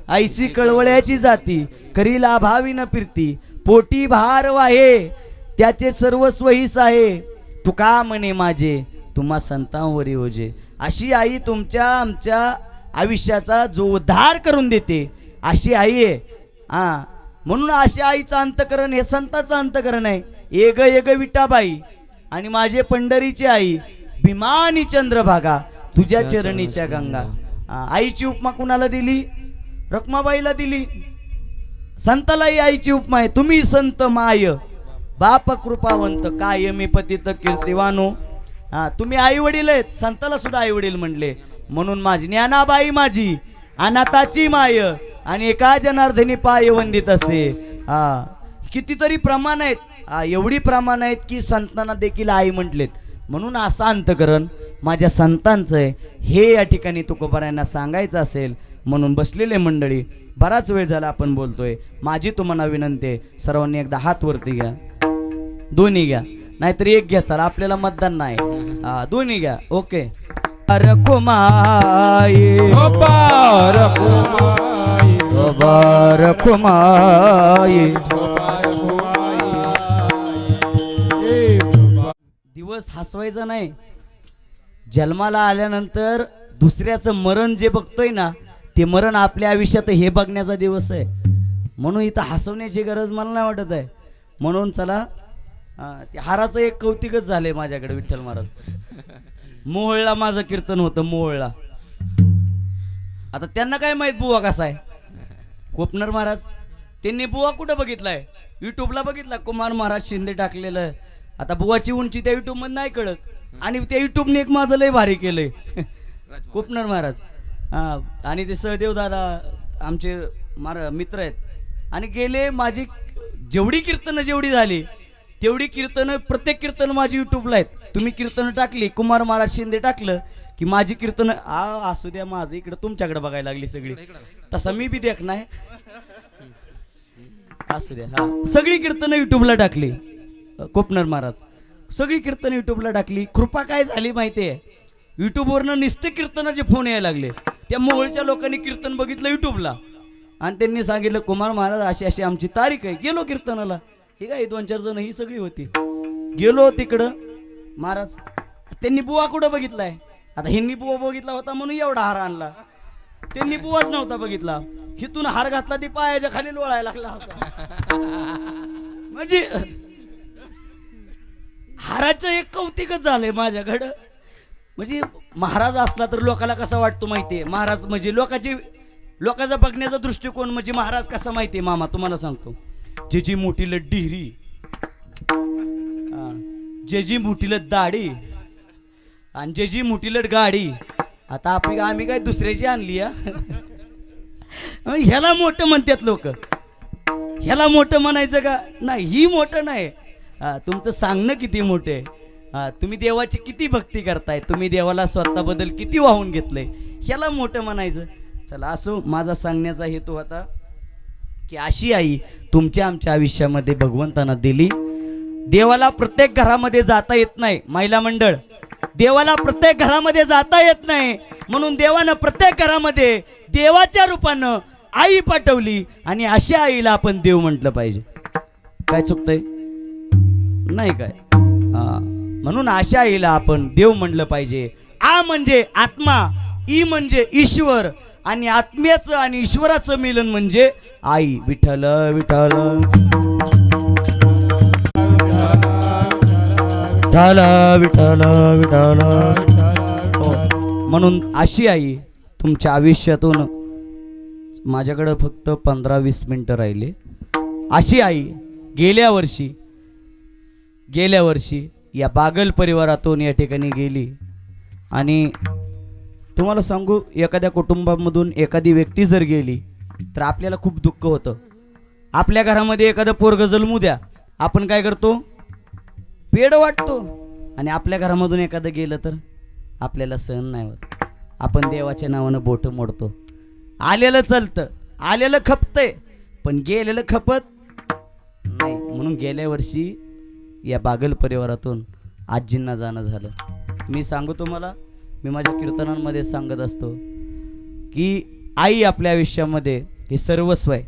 ऐसी कळवळ्याची जाती करील अभावी न फिरती, पोटी भार वाहे त्याचे सर्वस्व हीच आहे, तुका म्हणे माझे तुम्हा संतांवरी ओझे. अशी आई तुमच्या आमच्या आयुष्याचा जो उद्धार करून देते अशी आई आहे. म्हणून अशा आईचं अंतकरण हे संताचं अंतकरण आहे. एग विठाबाई आणि माझे पंढरीची आई भीमानी चंद्रभागा तुझ्या चरणीच्या गंगा. आईची उपमा कुणाला दिली? रखमाबाईला दिली. संतालाही आईची उपमा आहे, तुम्ही संत माय बाप कृपावंत कायमी पतित कीर्तिवानो. तुम्ही आई वडील आहेत, संताला सुद्धा आई वडील म्हणले. म्हणून माझी ज्ञानाबाई माझी अनाथाची माय आणि एका जनार्दनी पाय वंदित असे. कितीतरी प्रमाण आहेत. एवढी प्रमाण आहेत की संतांना देखील आई म्हटलेत. म्हणून असं अंतकरण माझ्या संतांचं आहे हे या ठिकाणी तुकोबारायांना सांगायचं असेल. म्हणून बसलेले मंडळी, बराच वेळ झाला आपण बोलतोय. माझी तुम्हाला विनंती आहे, सर्वांनी एकदा हात वरती घ्या. दोन्ही घ्या, नाहीतर एक घ्या, चला आपल्याला मतदान नाही. दोन्ही घ्या. ओके. रखुमाई दिवस हसवायचा नाही. जन्माला आल्यानंतर दुसऱ्याचं मरण जे बघतोय ना ते मरण आपल्या आयुष्यात हे बघण्याचा दिवस आहे. म्हणून इथं हसवण्याची गरज मला नाही वाटत आहे. म्हणून चला, ते हाराचं एक कौतिकच झालंय माझ्याकडे. विठ्ठल महाराज मोहोळला माझं कीर्तन होतं, मोहोळला. आता त्यांना काय माहित बुवा कसा आहे. कोपनर महाराज त्यांनी बुवा कुठं बघितलाय? युट्यूबला बघितला, कुमार महाराज शिंदे टाकलेलं. आता बुवाची उंची त्या युट्यूब मध्ये नाही कळत. आणि त्या युट्यूबने एक माझं लय भारी केलंय कोपनर महाराज. आणि ते सहदेव दादा आमचे मित्र आहेत. आणि गेले माझी जेवढी कीर्तनं जेवढी झाली तेवढी कीर्तनं, प्रत्येक कीर्तन माझी युट्यूबला आहेत. तुम्ही कीर्तनं टाकली, कुमार महाराज शिंदे टाकलं की माझी कीर्तनं असू द्या. माझं इकडं तुमच्याकडे बघायला लागली सगळी. तसं मी बी देख नाही, असू द्या. सगळी कीर्तनं युट्यूबला टाकली. कोपनर महाराज सगळी कीर्तनं युट्यूबला टाकली. कृपा काय झाली माहितीये, युट्यूबवरनं नुसते कीर्तनाचे फोन यायला लागले. त्या मोहोळच्या लोकांनी कीर्तन बघितलं युट्यूबला आणि त्यांनी सांगितलं कुमार महाराज अशी अशी आमची तारीख आहे. गेलो कीर्तनाला, हे काय 2-4 जण ही सगळी होती. गेलो तिकडं महाराज, त्यांनी बुवा कुठं बघितलाय. आता ह्यांनी बुवा बघितला होता म्हणून एवढा हार आणला, त्यांनी बुवाच नव्हता बघितला. हिथून हार घातला ती पायाच्या खाली लोळायला लागला होता. म्हणजे हाराचं एक कौतिकच झालंय माझ्याकडं. म्हणजे महाराज असला तर लोकाला कसा वाटतो माहितीये. महाराज म्हणजे लोकांचा बघण्याचा दृष्टिकोन म्हणजे महाराज कसा माहितीये मामा, तुम्हाला सांगतो. जेजी मोठीला डिहरी, जेजी मोठीला दाढी आणि जेजी मोठीला गाडी. आता आम्ही काय दुसऱ्याची आणली ह्याला मोठं म्हणतात लोक. ह्याला मोठं म्हणायचं का नाही, ही मोठं नाही. तुमचं सांगणं किती मोठे आहे. तुम्ही देवाची किती भक्ती करताय, तुम्ही देवाला स्वतःबद्दल किती वाहून घेतलंय, ह्याला मोठं म्हणायचं. चला असो, माझा सांगण्याचा हेतू होता की अशी आई तुमच्या आमच्या आयुष्यामध्ये भगवंतांना दिली. देवाला प्रत्येक घरामध्ये जाता येत नाही. महिला मंडळ, देवाला प्रत्येक घरामध्ये जाता येत नाही, म्हणून देवानं प्रत्येक घरामध्ये देवाच्या रूपानं आई पाठवली आणि अशा आईला आपण देव म्हटलं पाहिजे. काय चुकतंय नाही काय? म्हणून अशा आईला आपण देव म्हटलं पाहिजे. आ म्हणजे आत्मा, ई म्हणजे ईश्वर, आणि आत्म्याचं आणि ईश्वराचं मिलन म्हणजे आई. विठ्ठल विठ्ठल विठ्ठल विठ्ठल. म्हणून अशी आई तुमच्या आयुष्यातून, माझ्याकडं फक्त 15-20 मिनिटं राहिले. अशी आई गेल्या वर्षी या बागल परिवारातून या ठिकाणी गेली. आणि तुम्हाला सांगू, एखाद्या कुटुंबामधून एखादी व्यक्ती जर गेली तर आपल्याला खूप दुःख होतं. आपल्या घरामध्ये एखादं पोरगं जन्मू द्या, आपण काय करतो, पेड वाटतो. आणि आपल्या घरामधून एखादं गेलं तर आपल्याला सहन नाही होत. आपण देवाच्या नावानं बोटं मोडतो. आलेलं चालतं, आलेलं खपतंय, पण गेलेलं खपत नाही. म्हणून गेल्या वर्षी या बागल परिवारातून आजींना जाणं झालं. मी सांगू तुम्हाला, मी माझ्या कीर्तनांमध्ये सांगत असतो की आई आपल्या आयुष्यामध्ये हे सर्वस्व आहे.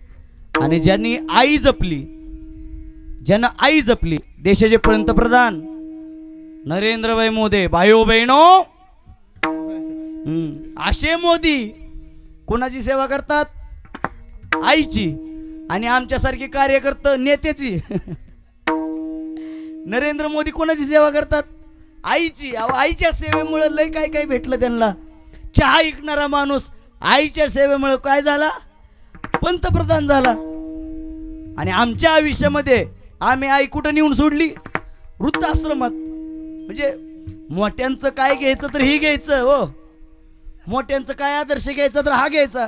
आणि ज्यांनी आई जपली, ज्यानं आई जपली, देशाचे पंतप्रधान नरेंद्रभाई मोदी, भाईओ बहिणो, असे मोदी कोणाची सेवा करतात, आईची. आणि आमच्यासारखी कार्यकर्ते नेत्याची. नरेंद्र मोदी कोणाची सेवा करतात, आईची. आईच्या सेवेमुळे लय काय काय भेटलं त्यांना. चहा ऐकणारा माणूस आईच्या सेवेमुळे काय झाला, पंतप्रधान झाला. आणि आमच्या आयुष्यामध्ये आम्ही आई कुठं नेऊन सोडली, वृद्धाश्रमात. म्हणजे मोठ्यांचं काय घ्यायचं तर ही घ्यायचं हो, मोठ्यांचं काय आदर्श घ्यायचा तर हा घ्यायचा.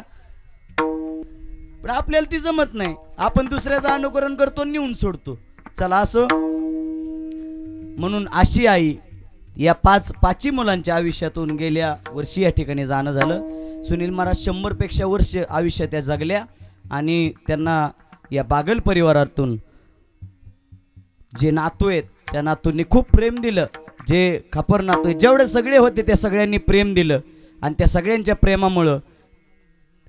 पण आपल्याला ती जमत नाही, आपण दुसऱ्याचं अनुकरण करतो, नेऊन सोडतो. चला असो, म्हणून अशी आई या पाचही मुलांच्या आयुष्यातून गेल्या वर्षी या ठिकाणी जाणं झालं. सुनील महाराज 100पेक्षा वर्ष आयुष्यात त्या जगल्या. आणि त्यांना या बागल परिवारातून जे नातू आहेत त्या नातूंनी खूप प्रेम दिलं. जे खापर नातू आहेत, जेवढे सगळे होते त्या सगळ्यांनी प्रेम दिलं. आणि त्या सगळ्यांच्या प्रेमामुळं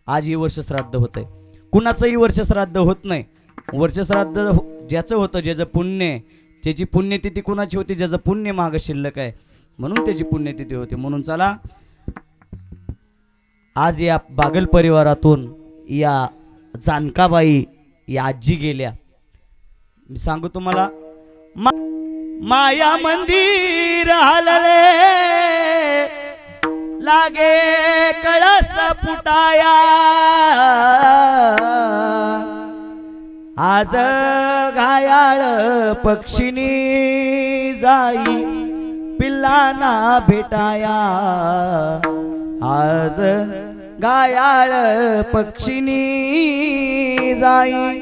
आज ही वर्षश्राद्ध होतंय. कुणाचंही वर्षश्राद्ध होत नाही. वर्षश्राद्ध ज्याचं होतं, ज्याचं पुण्य, ज्याची पुण्यतिथी कुणाची होती, ज्याचं पुण्य मागं शिल्लक आहे, म्हणून त्याची पुण्यतिथी होती. म्हणून चला, आज या बागल परिवारातून या जानकाबाई या आजी गेल्या. मी सांगू तुम्हाला, माया मंदिर हलले, लागे कळस फुटाया, आज घायाळ पक्षिणी जाई पिल्लांना भेटाया, आज घायाळ पक्षिणी जाई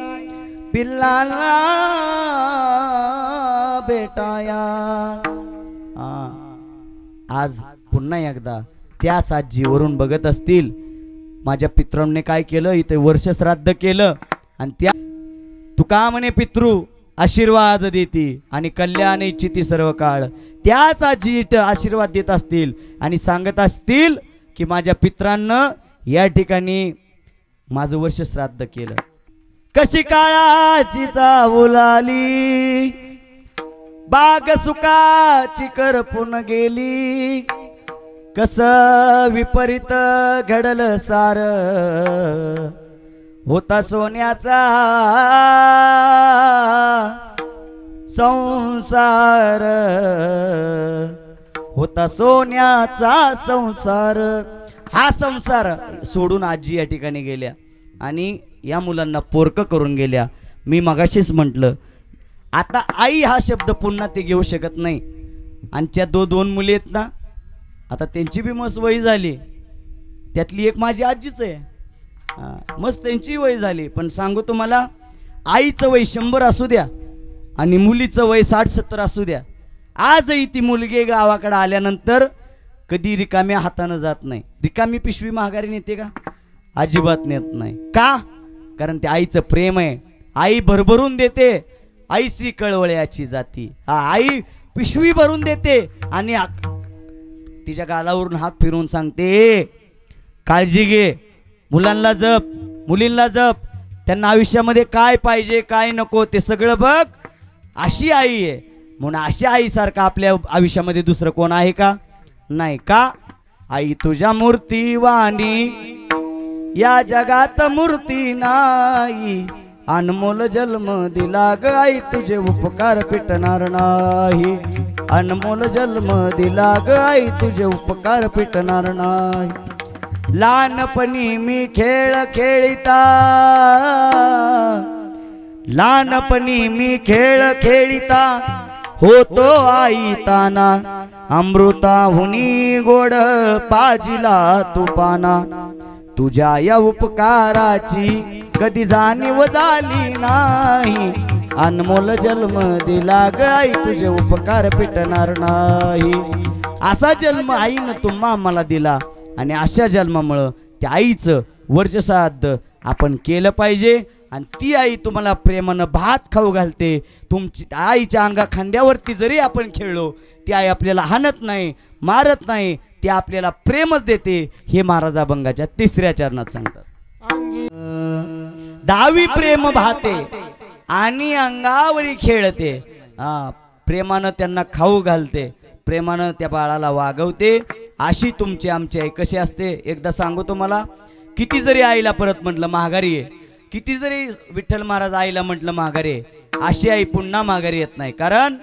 पिल्लांना भेटाया. आज पुन्हा एकदा त्याच आजीवरून बघत असतील, माझ्या पितरांनी काय केलं, इथे वर्षश्राद्ध केलं. आणि त्या तुका म्हणे पितृ आशीर्वाद देती आणि कल्याण इच्छिती सर्व काळ. त्याच आजी इथं आशीर्वाद देत असतील आणि सांगत असतील की माझ्या पितरांना या ठिकाणी माझं वर्ष श्राद्ध केलं. कशी काळाची चावलाली बाग सुखाची करपून गेली. कस विपरीत घडल सार होता सोन्याचा संसार, होता सोन्याचा संसार. हा संसार सोडून आजी या ठिकाणी गेल्या आणि या मुलांना पोरकं करून गेल्या. मी मगाशीच म्हटलं आता आई हा शब्द पुन्हा ते घेऊ शकत नाही. आणि त्या दोन मुली आहेत ना, आता त्यांची बी मस्त वय झाली. त्यातली एक माझी आजीच आहे. मस्त त्यांची वय झाली. पण सांगू तुम्हाला, आईचं वय 100 असू द्या आणि मुलीचं वय 60-70 असू द्या, आजही ती मुलगी गावाकडे आल्यानंतर कधी रिकाम्या हातानं जात नाही. रिकामी पिशवी माघारी नेते का? अजिबात नेत नाही. का? कारण ते आईचं प्रेम आहे. आई भरभरून देते, आईची कळवळ्याची जाती. हा, आई पिशवी भरून देते आणि तिच्या गालावरून हात फिरवून सांगते काळजी घे, मुलांना जप, मुलींना जप, त्यांना आयुष्यामध्ये काय पाहिजे काय नको ते सगळं बघ. अशी आई आहे. म्हणून अशा आईसारखा आपल्या आयुष्यामध्ये दुसरं कोण आहे का? नाही. का? आई तुझ्या मूर्तीवाणी या जगात मूर्ती नाही. अनमोल जन्म दिला ग आई तुझे उपकार पिटणार नाही. अनमोल जन्म दिला ग आई तुझे उपकार पिटणार नाही. लहानपणी मी खेळ खेळिता, लहानपणी मी खेळ खेळिता होतो आई ताना. अमृताहुनी गोड पाजिला तुपाना. तुझ्या या उपकाराची कधी जाणीव झाली नाही. अनमोल जन्म दिला ग आई तुझे उपकार पिटणार नाही. असा जन्म आईनं तुम्हा आम्हाला दिला आणि अशा जन्मामुळं त्या आईचं वर्षश्राद्ध आपण केलं पाहिजे. आणि ती आई तुम्हाला प्रेमानं भात खाऊ घालते. तुमची आईच्या अंगा खांद्यावरती जरी आपण खेळलो, ती आई आपल्याला हाणत नाही, मारत नाही, ती आपल्याला प्रेमच देते. हे महाराज अभंगाच्या 3ऱ्या चरणात सांगतात. 10वी प्रेम भाते आणि अंगावरी खेळते. प्रेमानं त्यांना खाऊ घालते, प्रेमानं त्या बाळाला वागवते. अशी तुमची आमची आई कशी असते एकदा सांगू तुम्हाला. किती जरी आईला परत म्हटलं माघारी आहे, किती जरी विठ्ठल महाराज आईला म्हटलं माघारी आहे, अशी आई पुन्हा माघारी येत नाही. कारण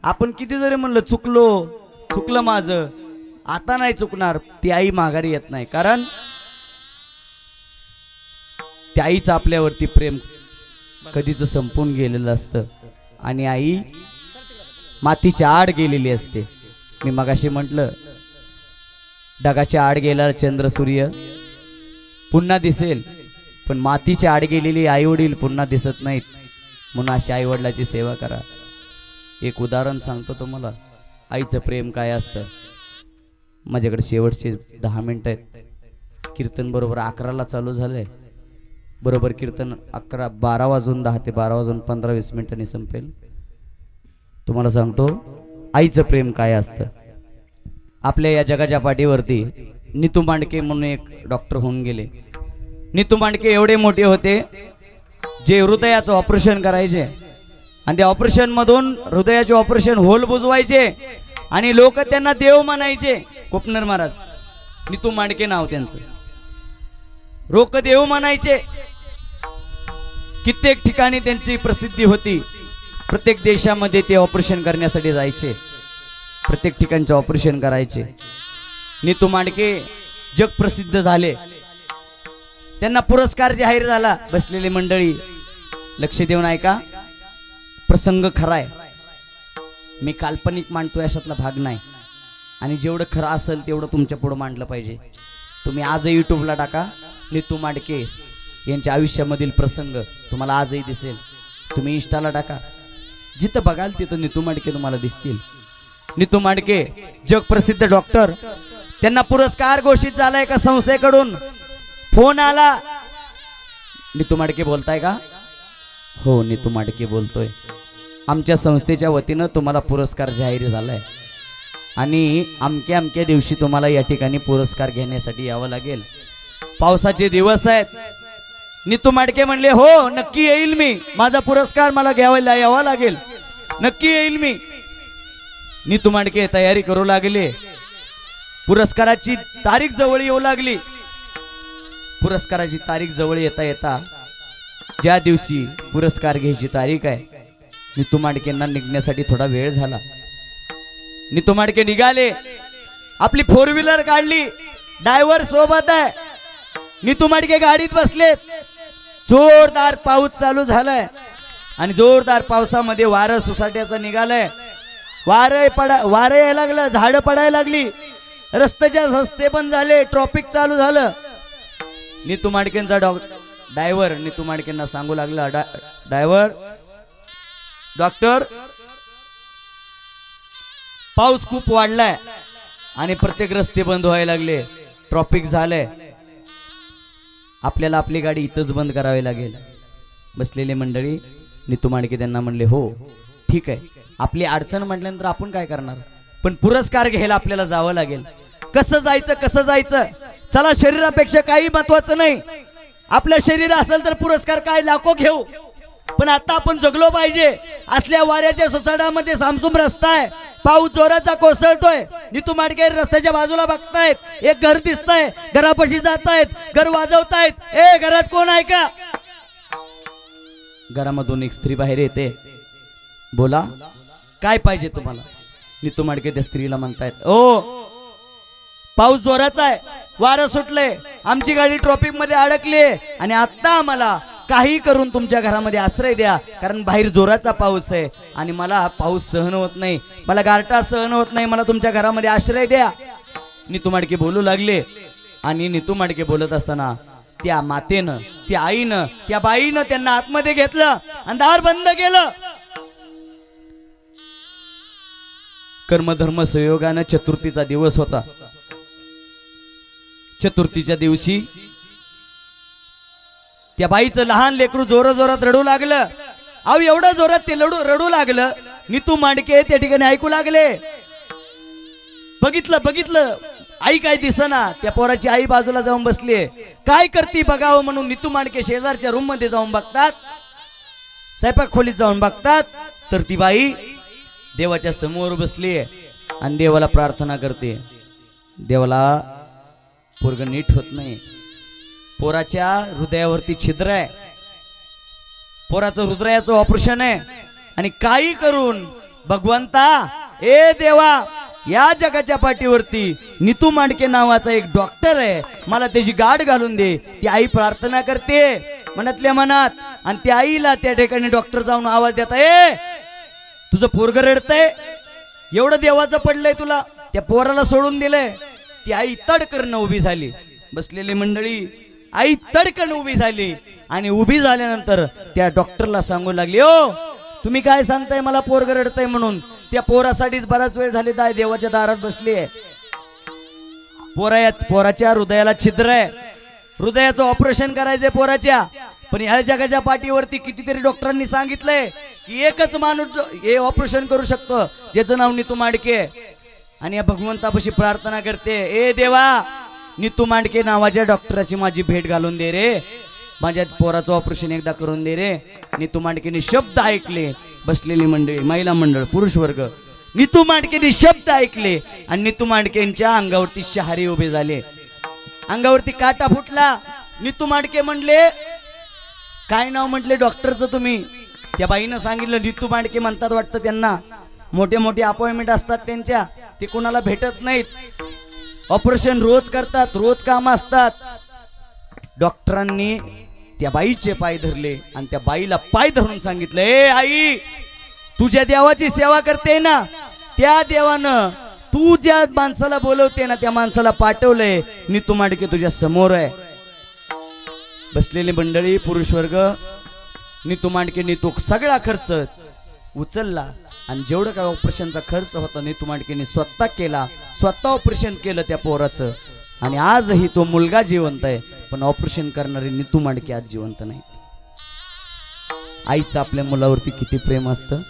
आपण किती जरी म्हणलं चुकलं माझं, आता नाही चुकणार, ती आई माघारी येत नाही. कारण त्या आईचं आपल्यावरती प्रेम कधीच संपून गेलेलं असतं आणि आई मातीच्या आड गेलेली असते. मी मगाशी म्हटलं ढगाच्या आड गेला चंद्र सूर्य पुन्हा दिसेल, पण मातीच्या आड गेलेली आई वडील पुन्हा दिसत नाहीत. म्हणून अशी आई वडिलाची सेवा करा. एक उदाहरण सांगतो तुम्हाला, आईचं प्रेम काय असतं. माझ्याकडे शेवटचे 10 मिनिटं आहेत. कीर्तन बरोबर 11ला चालू झालंय. बरोबर कीर्तन 12 वाजून 10 ते 12 वाजून 15-20 मिनिटांनी संपेल. तुम्हाला सांगतो आईचं प्रेम काय असतं. आपल्या या जगाच्या पाठीवरती नीतू मांडके म्हणून एक डॉक्टर होऊन गेले. नीतू मांडके एवढे मोठे होते जे हृदयाचं ऑपरेशन करायचे आणि त्या ऑपरेशन मधून हृदयाचे ऑपरेशन होल बुजवायचे आणि लोक त्यांना देव म्हणायचे. कोपनर महाराज, नीतू मांडके नाव त्यांचं. लोक देव म्हणायचे. कित्येक ठिकाणी त्यांची प्रसिद्धी होती. प्रत्येक देशामध्ये ते ऑपरेशन करण्यासाठी जायचे, प्रत्येक ठिकाणचं ऑपरेशन करायचे. नीतू मांडके जगप्रसिद्ध झाले. त्यांना पुरस्कार जाहीर झाला. बसलेली मंडळी लक्ष देऊन ऐका, प्रसंग खरा आहे. मी काल्पनिक मांडतो अशातला भाग नाही आणि जेवढं खरं असेल तेवढं तुमच्या पुढं मांडलं पाहिजे. तुम्ही आजही यूट्यूबला टाका नीतू मांडके यांच्या आयुष्यामधील प्रसंग, तुम्हाला आजही दिसेल. तुम्ही इंस्टाला टाका, जिथं बघाल तिथं नीतू मांडके तुम्हाला दिसतील. नीतू मांडके जगप्रसिद्ध डॉक्टर. त्यांना पुरस्कार घोषित झालाय एका संस्थेकडून. फोन आला, नीतू मांडके बोलताय का? हो नीतू मांडके बोलतोय. आमच्या संस्थेच्या वतीनं तुम्हाला पुरस्कार जाहीर झालाय आणि अमक्या दिवशी तुम्हाला या ठिकाणी पुरस्कार घेण्यासाठी यावं लागेल. पावसाचे दिवस आहेत, नीतू माडके म्हणले हो नक्की येईल मी, माझा पुरस्कार मला यावा लागेल, नक्की येईल मी. नीतू माडके तयारी करू लागले. पुरस्काराची तारीख जवळ येऊ लागली. पुरस्काराची तारीख जवळ येता येता ज्या दिवशी पुरस्कार घ्यायची तारीख आहे, नीतू माडकेंना निघण्यासाठी थोडा वेळ झाला. नीतू माडके निघाले, आपली फोर व्हीलर काढली, ड्रायव्हर सोबत आहे. नीतू माडके गाडीत बसलेत. जोरदार पाऊस चालू झालाय आणि जोरदार पावसामध्ये वारं सुसाट्याचं निघालंय. वारं यायला लागलं, झाडं पडायला लागली, रस्त्याच्या रस्ते पण झाले, ट्रॉफिक चालू झालं. नीतू माडकेंचा ड्रायव्हर नीतू माडकेंना सांगू लागला, ड्रायव्हर डॉक्टर पाऊस खूप वाढलाय आणि प्रत्येक रस्ते बंद व्हायला लागले, ट्रॉफिक झालंय, आपल्याला आपली गाडी इथंच बंद करावी लागेल. बसलेले मंडळी नीतू माडके त्यांना म्हणले हो ठीक आहे, आपली अडचण म्हटल्यानंतर आपण काय करणार, पण पुरस्कार घ्यायला आपल्याला जावं लागेल. कसं जायचं, चला शरीरापेक्षा काही महत्वाचं नाही. आपलं शरीर असेल तर पुरस्कार काय लाखो घेऊ, पण आता आपण जगलो पाहिजे. असल्या वाऱ्याच्या सोसाट्यामध्ये सामसूम रस्ता आहे, पाऊस जोराचा कोसळतोय. नीतू माडके रस्त्याच्या बाजूला बघतायत, एक घर दिसतंय, घरापाशी जातायत, घर वाजवतायत. ए घरात कोण आहे का? घरामधून एक स्त्री बाहेर येते. बोला काय पाहिजे तुम्हाला? नीतू माडके त्या स्त्रीला म्हणतायत, ओ पाऊस जोराचा आहे, वारं सुटले, आमची गाडी ट्रॉफिक मध्ये अडकली आणि आता आम्हाला काही करून तुमच्या घरामध्ये आश्रय द्या, कारण बाहेर जोराचा पाऊस आहे आणि मला पाऊस सहन होत नाही, मला गारठा सहन होत नाही, मला तुमच्या घरामध्ये आश्रय द्या. नीतू माडके बोलू लागले आणि नीतू माडके बोलत असताना त्या मातेनं, त्या आईनं, त्या बाईनं त्यांना आतमध्ये घेतलं आणि दार बंद केलं. कर्मधर्म संयोगानं चतुर्थीचा दिवस होता. चतुर्थीच्या दिवशी त्या बाईचं लहान लेकरू जोरात रडू लागलं. अहो एवढं जोरात ते रडू लागलं, नीतू माडके त्या ठिकाणी ऐकू लागले. बघितलं आई काय दिसना. त्या पोराची आई बाजूला जाऊन बसलीये, काय करती बघावं म्हणून नीतू माडके शेजारच्या रूम मध्ये जाऊन बघतात, स्वयंपाक खोलीत जाऊन बघतात, तर ती बाई देवाच्या समोर बसलीये आणि देवाला प्रार्थना करते. देवाला पोरग नीट होत नाही, पोराच्या हृदयावरती छिद्र आहे, पोराचं हृदयाचं ऑपरेशन आहे आणि काही करून भगवंता, ए देवा, या जगाच्या पाठीवरती नीतू माडके नावाचा एक डॉक्टर आहे, मला त्याची गाठ घालून दे. ती आई प्रार्थना करते मनातल्या मनात आणि त्या आईला त्या ठिकाणी डॉक्टर जाऊन आवाज देता, ए तुझं पोरग रडतंय, एवढं देवाचं पडलंय तुला, त्या पोराला सोडून दिलंय. ती आई तडकन उभी झाली. बसलेली मंडळी, आई तडकन उभी झाली आणि उभी झाल्यानंतर त्या डॉक्टरला सांगू लागली, ओ तुम्ही काय सांगताय, मला पोरग रडतंय म्हणून. त्या पोरासाठीच बराच वेळ झाली ताई देवाच्या दारात बसली आहे. पोराच्या हृदयाला छिद्र आहे, हृदयाचं ऑपरेशन करायचंय पोराच्या, पण ह्या जगाच्या पाठीवरती कितीतरी डॉक्टरांनी सांगितलंय की एकच माणूस हे ऑपरेशन करू शकतो, ज्याचं नाव नीतू माडके. आणि या भगवंतापाशी प्रार्थना करते, ए देवा, नीतू माडके नावाच्या डॉक्टराची माझी भेट घालून दे रे, माझ्या पोराचं ऑपरेशन एकदा करून दे रे. नीतू माडकेने शब्द ऐकले. बसलेली मंडळी, महिला मंडळ, पुरुष वर्ग, नीतू माडकेने शब्द ऐकले आणि नीतू माडकेंच्या अंगावरती शहारे उभे झाले, अंगावरती काटा फुटला. नीतू माडके म्हणले, काय नाव म्हटले डॉक्टरचं तुम्ही? त्या बाईनं सांगितलं, नीतू माडके म्हणतात वाटतं त्यांना, मोठे अपॉइंटमेंट असतात त्यांच्या, ते कोणाला भेटत नाहीत, ऑपरेशन रोज करतात, रोज काम असतात. डॉक्टरांनी त्या बाईचे पाय धरले आणि त्या बाईला पाय धरून सांगितलं, ए आई, तुझ्या देवाची सेवा करते ना, त्या देवानं तू ज्या माणसाला बोलवते ना, त्या माणसाला पाठवलंय, नीतू माडके तुझ्या समोर आहे. बसलेली मंडळी, पुरुष वर्ग, नीतू माडकेंनी तो सगळा खर्च उचलला आणि जेवढं काय ऑपरेशनचा खर्च होता नीतू माडकेंनी स्वतः केला, स्वतः ऑपरेशन केलं त्या पोराचं. आणि आजही तो मुलगा जिवंत आहे, पण ऑपरेशन करणारे नीतू माडके आज जिवंत नाहीत. आईचं आपल्या मुलावरती किती प्रेम असतं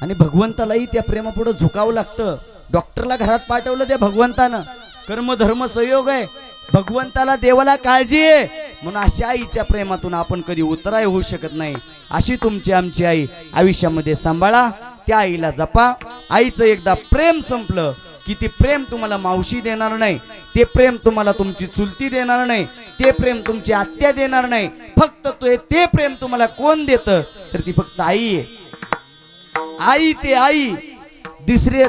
आणि भगवंतालाही त्या प्रेमापुढे झुकावं लागतं. डॉक्टरला घरात पाठवलं त्या भगवंतानं, कर्म धर्म संयोग आहे, भगवंताला देवाला काळजी आहे, म्हणून अशा आईच्या प्रेमातून आपण कधी उतराय होऊ शकत नाही. अशी तुमची आमची आई आयुष्यामध्ये सांभाळा, त्या आईला जपा. आईचं एकदा प्रेम संपलं की ती प्रेम तुम्हाला मावशी देणार नाही, ते प्रेम तुम्हाला तुमची चुलती देणार नाही, ते प्रेम तुमची आत्या देणार नाही. फक्त ते प्रेम तुम्हाला कोण देतं तर ती फक्त आई आहे. आई ते आई,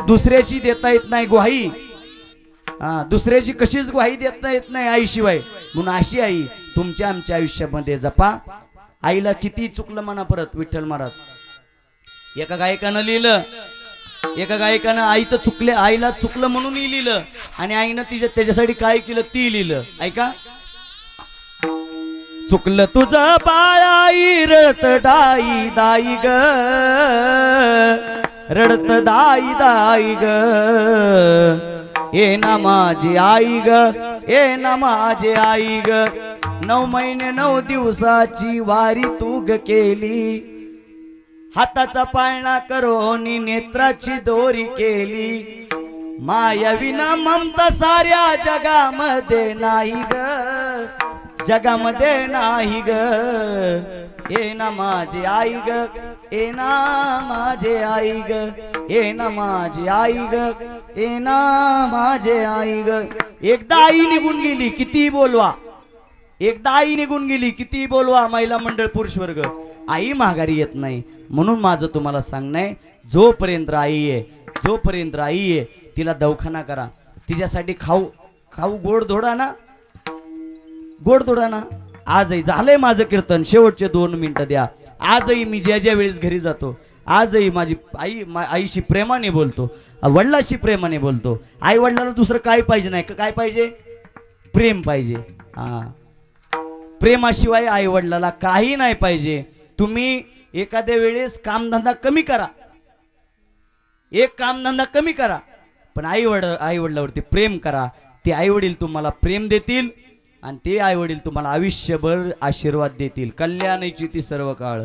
दुसऱ्याची देता येत नाही ग्वाही. दुसऱ्याची कशीच ग्वाही देता येत नाही आईशिवाय. म्हणून अशी आई तुमच्या आमच्या आयुष्यामध्ये जपा. आईला किती चुकलं म्हणा परत विठ्ठल महाराज. एका गायकानं आईचं आईला चुकलं म्हणून लिहिलं आणि आईनं त्याच्यासाठी काय केलं ती लिहिलं. ऐका. चुकलं तुझं बाळाई रडत दाई दाई ग, रडत दाई दाई ग, ये ना माझी आई ग, ये ना माझी आई ग. 9 महिने 9 दिवसाची वारी तू ग केली, हाताचा पाळणा करोनी नेत्राची दोरी केली. मायाविना ममता साऱ्या जगामध्ये नाही ग, जगामध्ये नाही ग. ये ना माझी आई ग, ये ना माझे आई ग, ये ना माझी आई ग, ये ना माझे आई ग. एकदा आई निघून गेली किती बोलवा, एकदा आई निघून गेली किती बोलवा. महिला मंडळ पुरुष वर्ग, आई माघारी येत नाही. म्हणून माझं तुम्हाला सांगणं आहे, जोपर्यंत आई आहे, जोपर्यंत आई आहे तिला दवाखाना करा. तिच्यासाठी खाऊ गोडधोडा ना, गोडधोडा ना. आजही झालंय माझं कीर्तन, शेवटचे 2 मिनिटं द्या. आजही मी ज्या वेळेस घरी जातो, आजही माझी आईशी प्रेमाने बोलतो, वडिलाशी प्रेमाने बोलतो. आई वडिलाला दुसरं काय पाहिजे नाही. काय पाहिजे? प्रेम पाहिजे. प्रेमाशिवाय आई वडिलाला काही नाही पाहिजे. तुम्ही एखाद्या वेळेस कामधंदा कमी करा, एक कामधंदा कमी करा, पण आई वडिलावरती प्रेम करा. ते आई वडील तुम्हाला प्रेम देतील आणि ते आई वडील तुम्हाला आयुष्यभर आशीर्वाद देतील. कल्याणाची ती सर्व काळ,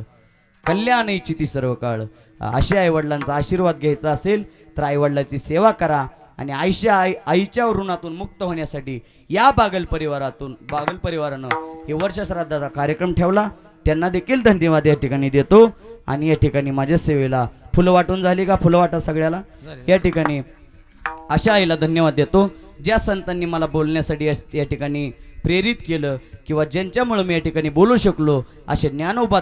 कल्याणाची ती सर्व काळ. अशा आई वडिलांचा आशीर्वाद घ्यायचा असेल तर आई वडिलांची सेवा करा. आणि आईच्या ऋणातून मुक्त होण्यासाठी या बागल परिवारानं हे वर्ष श्राद्धाचा कार्यक्रम ठेवला. त्यांना देखील धन्यवाद या ठिकाणी देतो. आणि या ठिकाणी माझ्या सेवेला फुलं वाटून झाली का? फुलं वाटा सगळ्याला. या ठिकाणी अशा आईला धन्यवाद देतो ज्या संतांनी मला बोलण्यासाठी या ठिकाणी प्रेरित केलं किंवा ज्यांच्यामुळे मी या ठिकाणी बोलू शकलो. असे ज्ञानोबा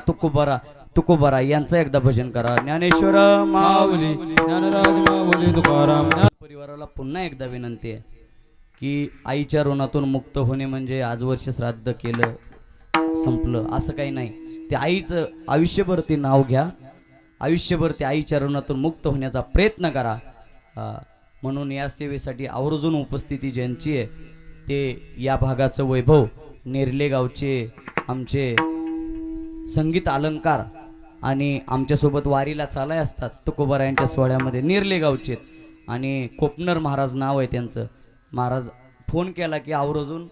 तुकोबारा यांचं एकदा भजन करा. ज्ञानेश्वर माऊली, ज्ञानराज माऊली तुकाराम. परिवाराला पुन्हा एकदा विनंती आहे की आईच्या ऋणातून मुक्त होणे म्हणजे आज वर्ष श्राद्ध केलं संपलं असं काही नाही. ते आईचं आयुष्यभर ते नाव घ्या, आयुष्यभर ते आईच्या ऋणातून मुक्त होण्याचा प्रयत्न करा. म्हणून या सेवेसाठी आवर्जून उपस्थिती ज्यांची आहे ते या भागाचं वैभव, नेरले गावचे आमचे संगीत अलंकार आणि आमच्यासोबत वारीला चालाय असतात तुकोबारा यांच्या सोहळ्यामध्ये नेरले गावचे. आणि कोपनर महाराज नाव आहे त्यांचं. महाराज फोन केला की आवर्जून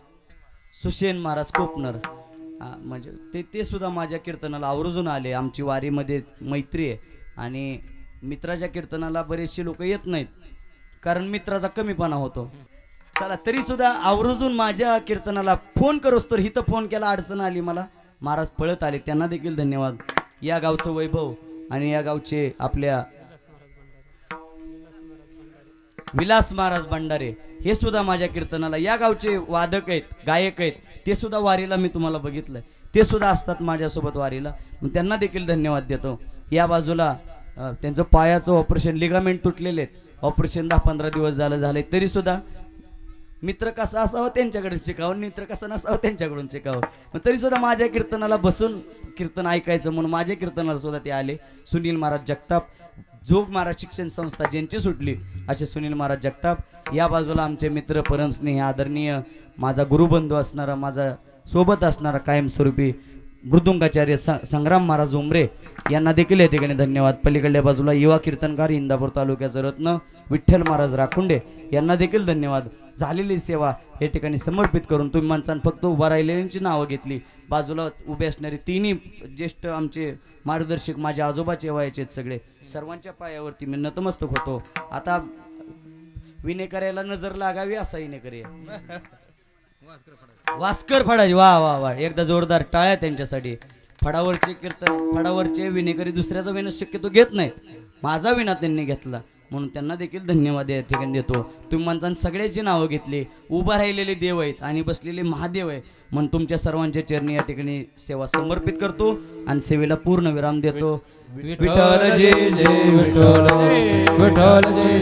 सुशेन महाराज कोपनर, म्हणजे ते सुद्धा माझ्या कीर्तनाला आवर्जून आले. आमची वारीमध्ये मैत्री आहे आणि मित्राच्या कीर्तनाला बरेचसे लोक येत नाहीत कारण मित्राचा कमीपणा होतो. चला तरी सुद्धा आवर्जून माझ्या कीर्तनाला फोन करोस तर हिथं फोन केला, अडचण आली मला, महाराज पळत आले. त्यांना देखील धन्यवाद. या गावचं वैभव आणि या गावचे आपल्या विलास महाराज भंडारे हे सुद्धा माझ्या कीर्तनाला, या गावचे वादक आहेत, गायक आहेत, ते सुद्धा वारीला मी तुम्हाला बघितलंय, ते सुद्धा असतात माझ्यासोबत वारीला. मग त्यांना देखील धन्यवाद देतो. या बाजूला त्यांचं पायाचं ऑपरेशन, लिगामेंट तुटलेले आहेत, ऑपरेशन 10-15 दिवस झाले तरी सुद्धा मित्र कसा असावं त्यांच्याकडे शिकावं, मित्र कसा नसावं त्यांच्याकडून शिकावं. मग तरी सुद्धा माझ्या कीर्तनाला बसून कीर्तन ऐकायचं म्हणून माझ्या कीर्तनाला सुद्धा ते आले. सुनील महाराज जगताप, जोग महाराज शिक्षण संस्था ज्यांची सुटली असे सुनील महाराज जगताप. या बाजूला आमचे मित्र परमस्नेही आदरणीय माझा गुरुबंधू असणारा, माझा सोबत असणारा कायमस्वरूपी मृदुंगाचार्य संग्राम महाराज उमरे यांना देखील या ठिकाणी धन्यवाद. पलीकडल्या बाजूला युवा कीर्तनकार इंदापूर तालुक्याचं रत्न विठ्ठल महाराज राखुंडे यांना देखील धन्यवाद. झालेली सेवा या ठिकाणी समर्पित करून तुम्ही माणसांनी फक्त उभा राहिलेल्यांची नावं घेतली. बाजूला उभे असणारे तिन्ही ज्येष्ठ आमचे मार्गदर्शक माझे आजोबाचे वयाचे आहेत सगळे, सर्वांच्या पायावरती मी नतमस्तक होतो. आता विनेकऱ्याला नजर लागावी असा विनेकरी वास्कर फडाजी, वा वा वा, एकदा जोरदार टाळ्या त्यांच्यासाठी. फडावरचे कीर्तन, फडावरचे विनेकरी दुसऱ्याचा विना शक्यतो घेत नाहीत, माझा विना त्यांनी घेतला म्हणून त्यांना देखील धन्यवाद या ठिकाणी देतो. तुम्ही माणसांनी सगळ्याची नावं घेतली, उभा राहिलेले देव आहेत आणि बसलेले महादेव आहे म्हणून तुमच्या सर्वांच्या चरणी या ठिकाणी सेवा समर्पित करतो आणि सेवेला पूर्ण विराम देतो. विठ्ठल जय जय विठ्ठल, विठ्ठल जय